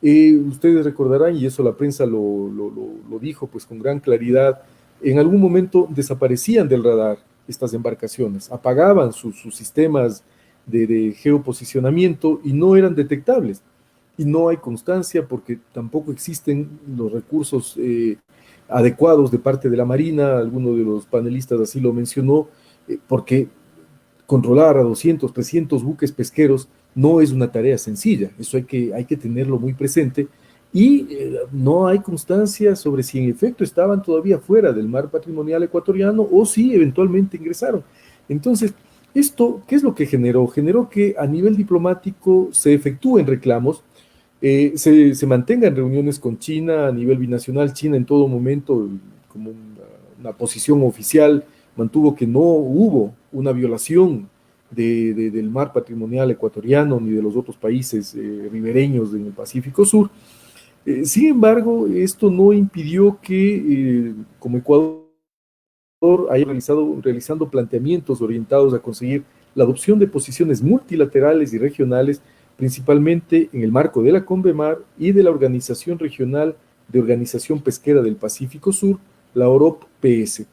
Ustedes recordarán, y eso la prensa lo dijo pues con gran claridad, en algún momento desaparecían del radar estas embarcaciones, apagaban sus sistemas de geoposicionamiento y no eran detectables. Y no hay constancia porque tampoco existen los recursos adecuados de parte de la Marina. Alguno de los panelistas así lo mencionó, porque controlar a 200, 300 buques pesqueros no es una tarea sencilla. Eso hay que tenerlo muy presente, y no hay constancia sobre si en efecto estaban todavía fuera del mar patrimonial ecuatoriano o si eventualmente ingresaron. Entonces, esto, ¿qué es lo que generó? Generó que a nivel diplomático se efectúen reclamos, se mantengan reuniones con China a nivel binacional. China en todo momento, como una posición oficial, mantuvo que no hubo una violación del mar patrimonial ecuatoriano ni de los otros países ribereños en el Pacífico Sur. Sin embargo, esto no impidió que, como Ecuador, haya realizando planteamientos orientados a conseguir la adopción de posiciones multilaterales y regionales, principalmente en el marco de la CONVEMAR y de la Organización Regional de Organización Pesquera del Pacífico Sur, la OROP-PS.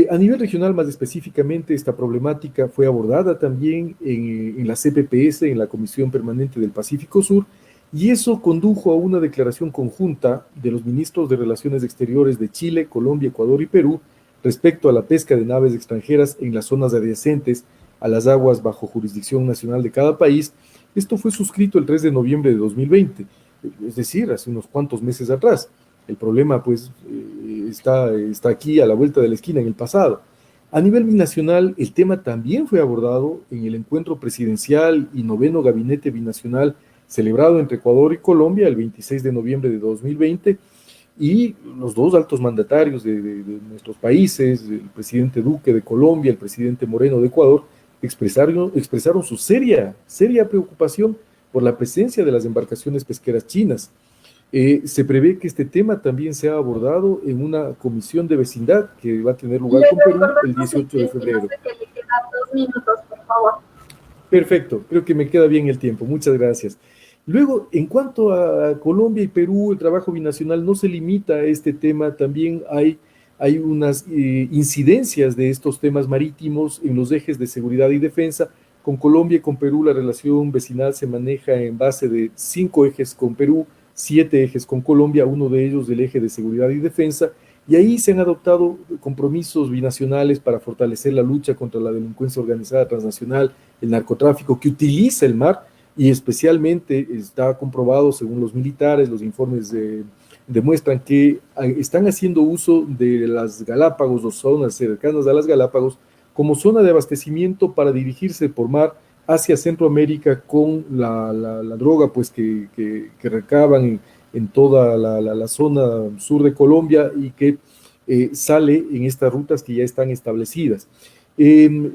A nivel regional, más específicamente, esta problemática fue abordada también en la CPPS, en la Comisión Permanente del Pacífico Sur, y eso condujo a una declaración conjunta de los ministros de Relaciones Exteriores de Chile, Colombia, Ecuador y Perú respecto a la pesca de naves extranjeras en las zonas adyacentes a las aguas bajo jurisdicción nacional de cada país. Esto fue suscrito el 3 de noviembre de 2020, es decir, hace unos cuantos meses atrás. El problema, pues, está aquí a la vuelta de la esquina en el pasado. A nivel binacional, el tema también fue abordado en el encuentro presidencial y 9º Gabinete Binacional celebrado entre Ecuador y Colombia el 26 de noviembre de 2020, y los dos altos mandatarios de nuestros países, el presidente Duque de Colombia, el presidente Moreno de Ecuador, expresaron su seria preocupación por la presencia de las embarcaciones pesqueras chinas. Se prevé que este tema también sea abordado en una comisión de vecindad que va a tener lugar con Perú el 18 de febrero. No sé, que le quedan 2 minutos, por favor. Perfecto, creo que me queda bien el tiempo, muchas gracias. Luego, en cuanto a Colombia y Perú, el trabajo binacional no se limita a este tema, también hay unas incidencias de estos temas marítimos en los ejes de seguridad y defensa. Con Colombia y con Perú la relación vecinal se maneja en base de 5 ejes con Perú, 7 ejes con Colombia, uno de ellos del eje de seguridad y defensa, y ahí se han adoptado compromisos binacionales para fortalecer la lucha contra la delincuencia organizada transnacional, el narcotráfico que utiliza el mar, y especialmente está comprobado, según los militares, los informes demuestran que están haciendo uso de las Galápagos o zonas cercanas a las Galápagos como zona de abastecimiento para dirigirse por mar hacia Centroamérica con la droga pues que recaban en toda la zona sur de Colombia, y que sale en estas rutas que ya están establecidas.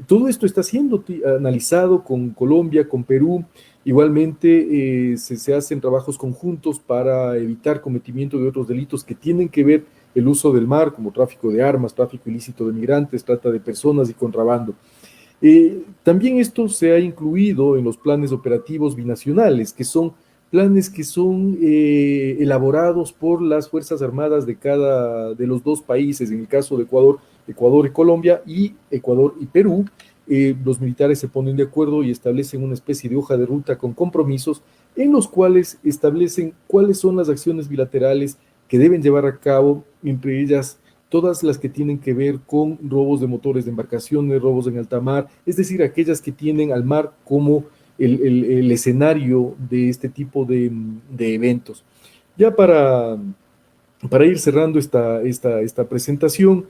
Todo esto está siendo analizado con Colombia, con Perú. Igualmente se hacen trabajos conjuntos para evitar cometimiento de otros delitos que tienen que ver el uso del mar, como tráfico de armas, tráfico ilícito de migrantes, trata de personas y contrabando. También esto se ha incluido en los planes operativos binacionales, que son planes que son elaborados por las Fuerzas Armadas de cada de los dos países. En el caso de Ecuador y Colombia, y Ecuador y Perú, los militares se ponen de acuerdo y establecen una especie de hoja de ruta con compromisos en los cuales establecen cuáles son las acciones bilaterales que deben llevar a cabo, entre ellas todas las que tienen que ver con robos de motores de embarcaciones, robos en alta mar, es decir, aquellas que tienen al mar como el escenario de este tipo de eventos. Ya para ir cerrando esta presentación,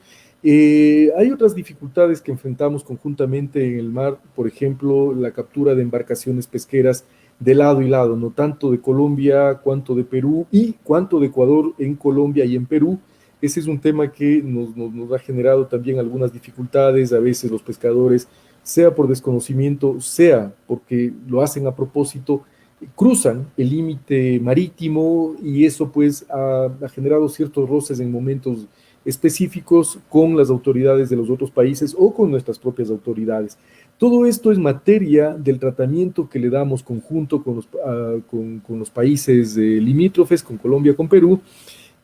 Hay otras dificultades que enfrentamos conjuntamente en el mar, por ejemplo, la captura de embarcaciones pesqueras de lado y lado, no tanto de Colombia cuanto de Perú y cuanto de Ecuador en Colombia y en Perú. Ese es un tema que nos ha generado también algunas dificultades. A veces los pescadores, sea por desconocimiento, sea porque lo hacen a propósito, cruzan el límite marítimo y eso pues ha generado ciertos roces en momentos específicos con las autoridades de los otros países o con nuestras propias autoridades. Todo esto es materia del tratamiento que le damos conjunto con los países limítrofes, con Colombia, con Perú,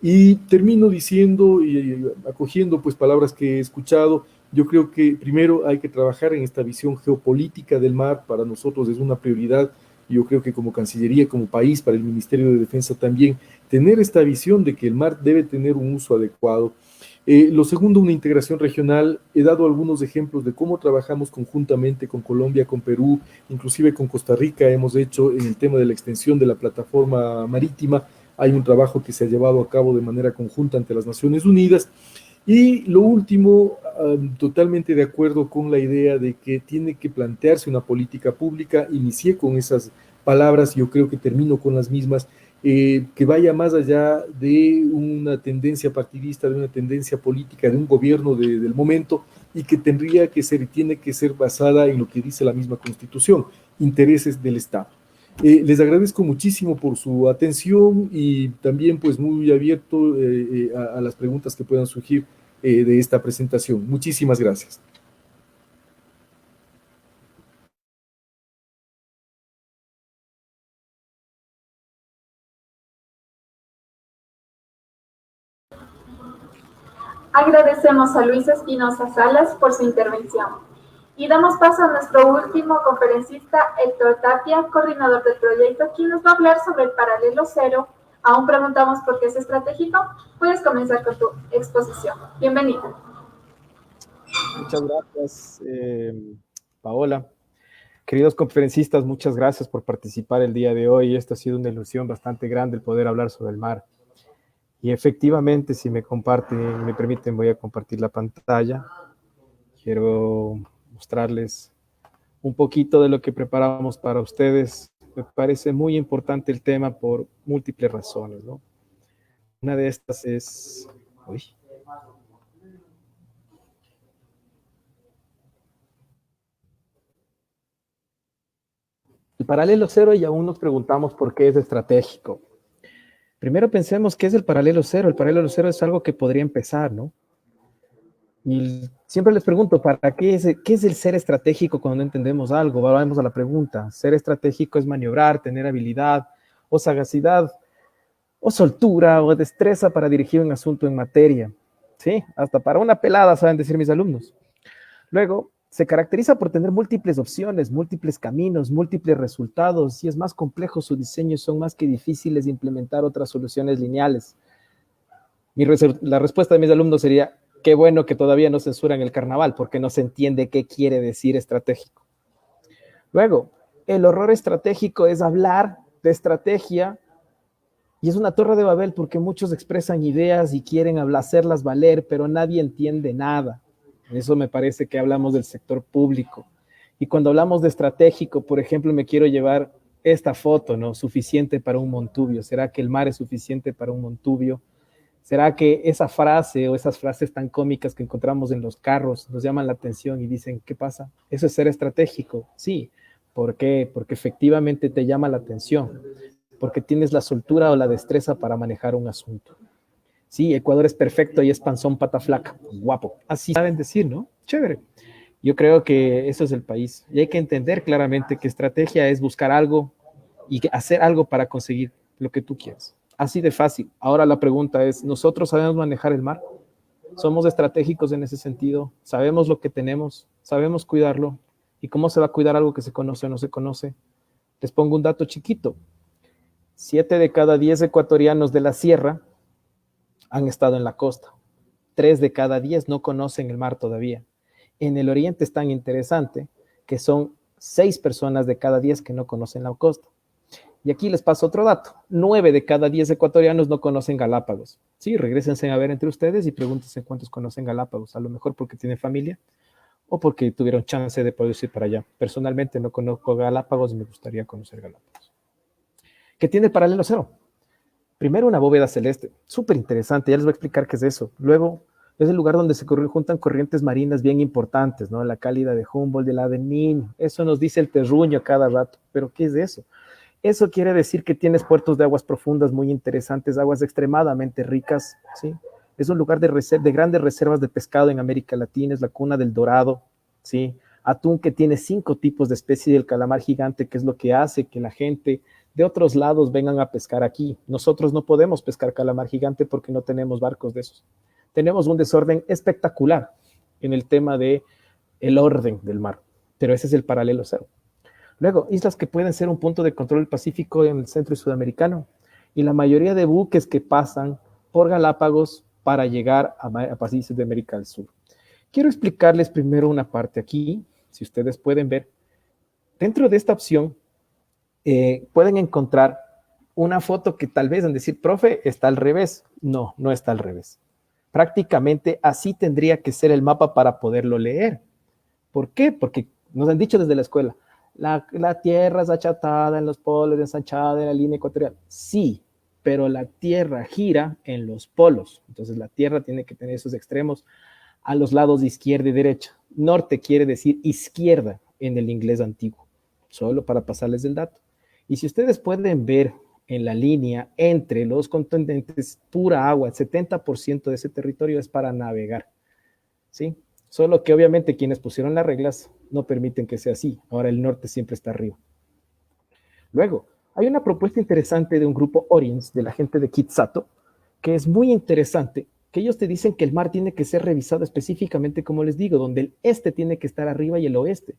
y termino diciendo y acogiendo pues palabras que he escuchado. Yo creo que primero hay que trabajar en esta visión geopolítica del mar. Para nosotros es una prioridad. Yo creo que como Cancillería, como país, para el Ministerio de Defensa también, tener esta visión de que el mar debe tener un uso adecuado. Lo segundo, una integración regional. He dado algunos ejemplos de cómo trabajamos conjuntamente con Colombia, con Perú, inclusive con Costa Rica. Hemos hecho en el tema de la extensión de la plataforma marítima. Hay un trabajo que se ha llevado a cabo de manera conjunta ante las Naciones Unidas. Y lo último, totalmente de acuerdo con la idea de que tiene que plantearse una política pública. Inicié con esas palabras, yo creo que termino con las mismas, que vaya más allá de una tendencia partidista, de una tendencia política, de un gobierno del momento, y que tendría que ser y tiene que ser basada en lo que dice la misma Constitución, intereses del Estado. Les agradezco muchísimo por su atención y también pues muy abierto a las preguntas que puedan surgir de esta presentación. Muchísimas gracias. Agradecemos a Luis Espinosa Salas por su intervención. Y damos paso a nuestro último conferencista, Héctor Tapia, coordinador del proyecto, quien nos va a hablar sobre el paralelo cero. Aún preguntamos por qué es estratégico. Puedes comenzar con tu exposición. Bienvenido. Muchas gracias, Paola. Queridos conferencistas, muchas gracias por participar el día de hoy. Esta ha sido una ilusión bastante grande el poder hablar sobre el mar. Y efectivamente, si me permiten, voy a compartir la pantalla. Quiero mostrarles un poquito de lo que preparamos para ustedes. Me parece muy importante el tema por múltiples razones, ¿no? Una de estas es... Uy. El paralelo cero, y aún nos preguntamos por qué es estratégico. Primero pensemos qué es el paralelo cero. El paralelo cero es algo que podría empezar, ¿no? Y siempre les pregunto, ¿para qué es el ser estratégico cuando no entendemos algo? Vamos a la pregunta. Ser estratégico es maniobrar, tener habilidad o sagacidad o soltura o destreza para dirigir un asunto en materia. ¿Sí? Hasta para una pelada, saben decir mis alumnos. Luego, se caracteriza por tener múltiples opciones, múltiples caminos, múltiples resultados, y es más complejo su diseño, son más que difíciles de implementar otras soluciones lineales. La respuesta de mis alumnos sería: qué bueno que todavía no censuran el carnaval, porque no se entiende qué quiere decir estratégico. Luego, el horror estratégico es hablar de estrategia, y es una torre de Babel porque muchos expresan ideas y quieren hacerlas valer, pero nadie entiende nada. Eso me parece que hablamos del sector público. Y cuando hablamos de estratégico, por ejemplo, me quiero llevar esta foto, ¿no? Suficiente para un montubio. ¿Será que el mar es suficiente para un montubio? ¿Será que esa frase o esas frases tan cómicas que encontramos en los carros nos llaman la atención y dicen, ¿qué pasa? ¿Eso es ser estratégico? Sí. ¿Por qué? Porque efectivamente te llama la atención, porque tienes la soltura o la destreza para manejar un asunto. Sí, Ecuador es perfecto y es panzón, pata flaca, guapo. Así saben decir, ¿no? Chévere. Yo creo que eso es el país. Y hay que entender claramente que estrategia es buscar algo y hacer algo para conseguir lo que tú quieres. Así de fácil. Ahora la pregunta es, ¿nosotros sabemos manejar el mar? ¿Somos estratégicos en ese sentido? ¿Sabemos lo que tenemos? ¿Sabemos cuidarlo? ¿Y cómo se va a cuidar algo que se conoce o no se conoce? Les pongo un dato chiquito. 7 de cada 10 ecuatorianos de la sierra han estado en la costa. 3 de cada 10 no conocen el mar todavía. En el oriente es tan interesante que son 6 personas de cada 10 que no conocen la costa. Y aquí les paso otro dato. 9 de cada 10 ecuatorianos no conocen Galápagos. Sí, regrésense a ver entre ustedes y pregúntense cuántos conocen Galápagos. A lo mejor porque tienen familia o porque tuvieron chance de poder ir para allá. Personalmente no conozco Galápagos y me gustaría conocer Galápagos. ¿Qué tiene el paralelo cero? Primero, una bóveda celeste. Súper interesante. Ya les voy a explicar qué es eso. Luego, es el lugar donde se juntan corrientes marinas bien importantes, ¿no? La cálida de Humboldt, de la de Niño. Eso nos dice el terruño cada rato. ¿Pero qué es eso? Eso quiere decir que tienes puertos de aguas profundas muy interesantes, aguas extremadamente ricas, ¿sí? Es un lugar de grandes reservas de pescado en América Latina, es la cuna del dorado, ¿sí? Atún que tiene 5 tipos de especies del calamar gigante, que es lo que hace que la gente de otros lados vengan a pescar aquí. Nosotros no podemos pescar calamar gigante porque no tenemos barcos de esos. Tenemos un desorden espectacular en el tema de el orden del mar, pero ese es el paralelo cero. Luego, islas que pueden ser un punto de control del Pacífico en el centro y sudamericano. Y la mayoría de buques que pasan por Galápagos para llegar a países de América del Sur. Quiero explicarles primero una parte aquí, si ustedes pueden ver. Dentro de esta opción, pueden encontrar una foto que tal vez van a decir, profe, está al revés. No, no está al revés. Prácticamente así tendría que ser el mapa para poderlo leer. ¿Por qué? Porque nos han dicho desde la escuela, la Tierra es achatada en los polos, ensanchada en la línea ecuatorial. Sí, pero la Tierra gira en los polos. Entonces la Tierra tiene que tener esos extremos a los lados de izquierda y derecha. Norte quiere decir izquierda en el inglés antiguo, solo para pasarles el dato. Y si ustedes pueden ver en la línea entre los continentes, pura agua, el 70% de ese territorio es para navegar, ¿sí? Solo que obviamente quienes pusieron las reglas no permiten que sea así. Ahora el norte siempre está arriba. Luego, hay una propuesta interesante de un grupo Oriens, de la gente de Kitsato, que es muy interesante, que ellos te dicen que el mar tiene que ser revisado específicamente, como les digo, donde el este tiene que estar arriba y el oeste,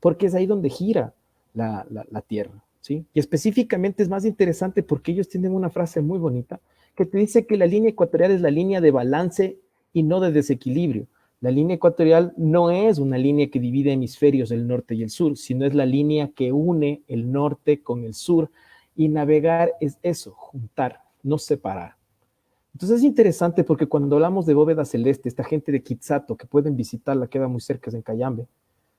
porque es ahí donde gira la Tierra, ¿sí? Y específicamente es más interesante porque ellos tienen una frase muy bonita que te dice que la línea ecuatorial es la línea de balance y no de desequilibrio. La línea ecuatorial no es una línea que divide hemisferios, el norte y el sur, sino es la línea que une el norte con el sur, y navegar es eso, juntar, no separar. Entonces es interesante porque cuando hablamos de bóveda celeste, esta gente de Kitsato, que pueden visitarla, queda muy cerca, es en Cayambe,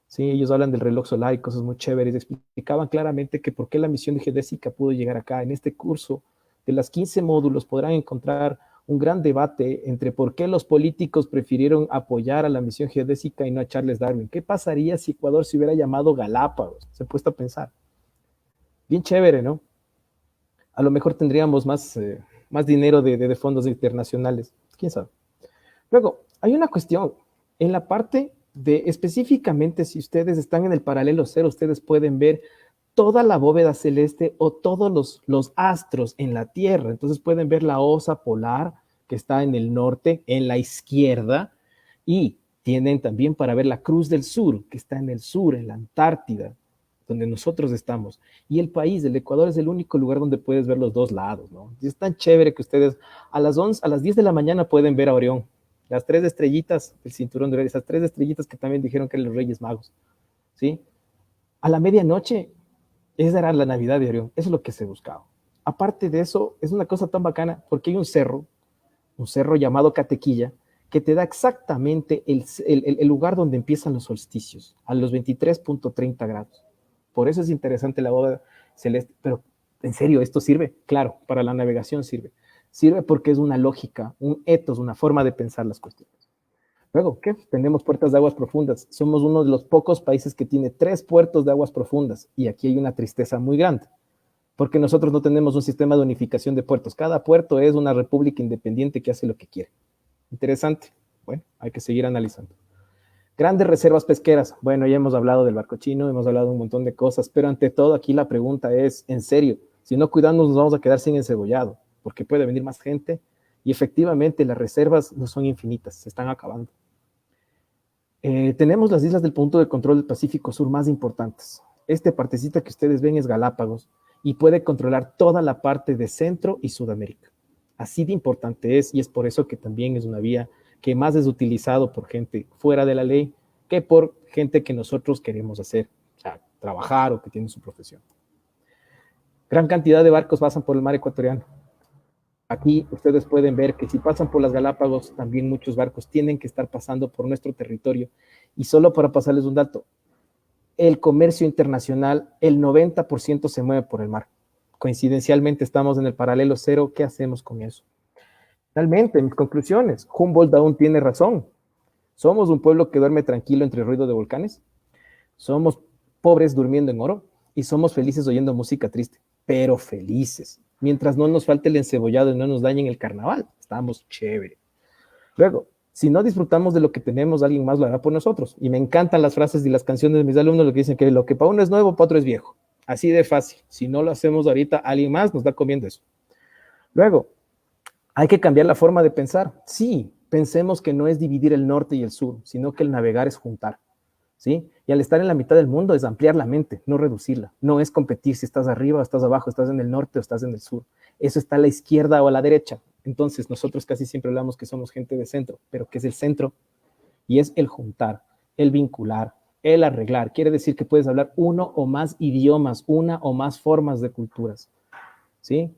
¿sí? Ellos hablan del reloj solar y cosas muy chéveres, explicaban claramente que por qué la misión geodésica pudo llegar acá. En este curso de las 15 módulos podrán encontrar un gran debate entre por qué los políticos prefirieron apoyar a la misión geodésica y no a Charles Darwin. ¿Qué pasaría si Ecuador se hubiera llamado Galápagos? Se ha puesto a pensar. Bien chévere, ¿no? A lo mejor tendríamos más dinero de fondos internacionales. ¿Quién sabe? Luego, hay una cuestión. En la parte de específicamente, si ustedes están en el paralelo cero, ustedes pueden ver toda la bóveda celeste o todos los astros en la Tierra. Entonces pueden ver la osa polar que está en el norte, en la izquierda, y tienen también para ver la Cruz del Sur, que está en el sur, en la Antártida, donde nosotros estamos. Y el país, el Ecuador, es el único lugar donde puedes ver los dos lados, ¿no? Y es tan chévere que ustedes a las 10 de la mañana pueden ver a Orión, las 3 estrellitas, el cinturón de esas 3 estrellitas que también dijeron que eran los Reyes Magos, ¿sí? A la medianoche, esa era la Navidad de Orión, eso es lo que se buscaba. Aparte de eso, es una cosa tan bacana porque hay un cerro llamado Catequilla, que te da exactamente el lugar donde empiezan los solsticios, a los 23.30 grados. Por eso es interesante la bóveda celeste, pero en serio, ¿esto sirve? Claro, para la navegación sirve. Sirve porque es una lógica, un ethos, una forma de pensar las cuestiones. Luego, ¿qué? Tenemos puertas de aguas profundas. Somos uno de los pocos países que tiene 3 puertos de aguas profundas. Y aquí hay una tristeza muy grande, porque nosotros no tenemos un sistema de unificación de puertos. Cada puerto es una república independiente que hace lo que quiere. Interesante. Bueno, hay que seguir analizando. Grandes reservas pesqueras. Bueno, ya hemos hablado del barco chino, hemos hablado de un montón de cosas, pero ante todo aquí la pregunta es, en serio, si no cuidamos nos vamos a quedar sin encebollado, porque puede venir más gente y efectivamente las reservas no son infinitas, se están acabando. Tenemos las islas del punto de control del Pacífico Sur más importantes. Este partecita que ustedes ven es Galápagos y puede controlar toda la parte de Centro y Sudamérica. Así de importante es, y es por eso que también es una vía que más es utilizado por gente fuera de la ley que por gente que nosotros queremos hacer, o sea, trabajar o que tiene su profesión. Gran cantidad de barcos pasan por el mar ecuatoriano. Aquí ustedes pueden ver que si pasan por las Galápagos, también muchos barcos tienen que estar pasando por nuestro territorio. Y solo para pasarles un dato, el comercio internacional, el 90% se mueve por el mar. Coincidencialmente estamos en el paralelo cero. ¿Qué hacemos con eso? Realmente, mis conclusiones, Humboldt aún tiene razón. Somos un pueblo que duerme tranquilo entre el ruido de volcanes. Somos pobres durmiendo en oro y somos felices oyendo música triste, pero felices. Mientras no nos falte el encebollado y no nos dañen el carnaval, estamos chévere. Luego, si no disfrutamos de lo que tenemos, alguien más lo hará por nosotros. Y me encantan las frases y las canciones de mis alumnos, lo que dicen que lo que para uno es nuevo, para otro es viejo. Así de fácil. Si no lo hacemos ahorita, alguien más nos está comiendo eso. Luego, hay que cambiar la forma de pensar. Sí, pensemos que no es dividir el norte y el sur, sino que el navegar es juntar. ¿Sí? Y al estar en la mitad del mundo es ampliar la mente, no reducirla. No es competir si estás arriba o estás abajo, estás en el norte o estás en el sur. Eso está a la izquierda o a la derecha. Entonces, nosotros casi siempre hablamos que somos gente de centro, pero ¿qué es el centro? Y es el juntar, el vincular, el arreglar. Quiere decir que puedes hablar uno o más idiomas, una o más formas de culturas. ¿Sí?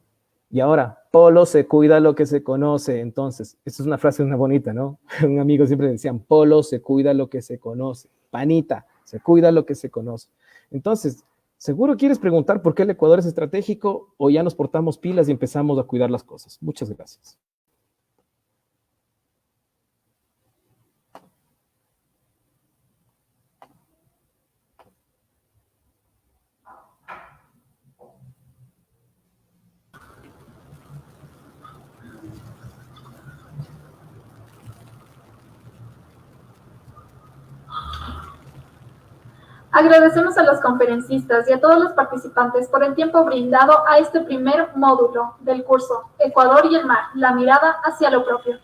Y ahora, Polo se cuida lo que se conoce. Entonces, esta es una frase una bonita, ¿no? Un amigo siempre decía, Polo se cuida lo que se conoce. Panita, se cuida lo que se conoce. Entonces, seguro quieres preguntar por qué el Ecuador es estratégico o ya nos portamos pilas y empezamos a cuidar las cosas. Muchas gracias. Agradecemos a los conferencistas y a todos los participantes por el tiempo brindado a este primer módulo del curso Ecuador y el mar, la mirada hacia lo propio.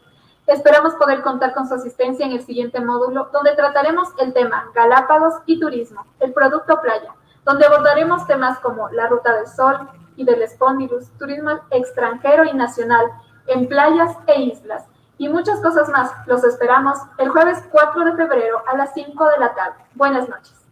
Esperamos poder contar con su asistencia en el siguiente módulo, donde trataremos el tema Galápagos y turismo, el producto playa, donde abordaremos temas como la Ruta del Sol y del Spondylus, turismo extranjero y nacional en playas e islas, y muchas cosas más. Los esperamos el jueves 4 de febrero a las 5 de la tarde. Buenas noches.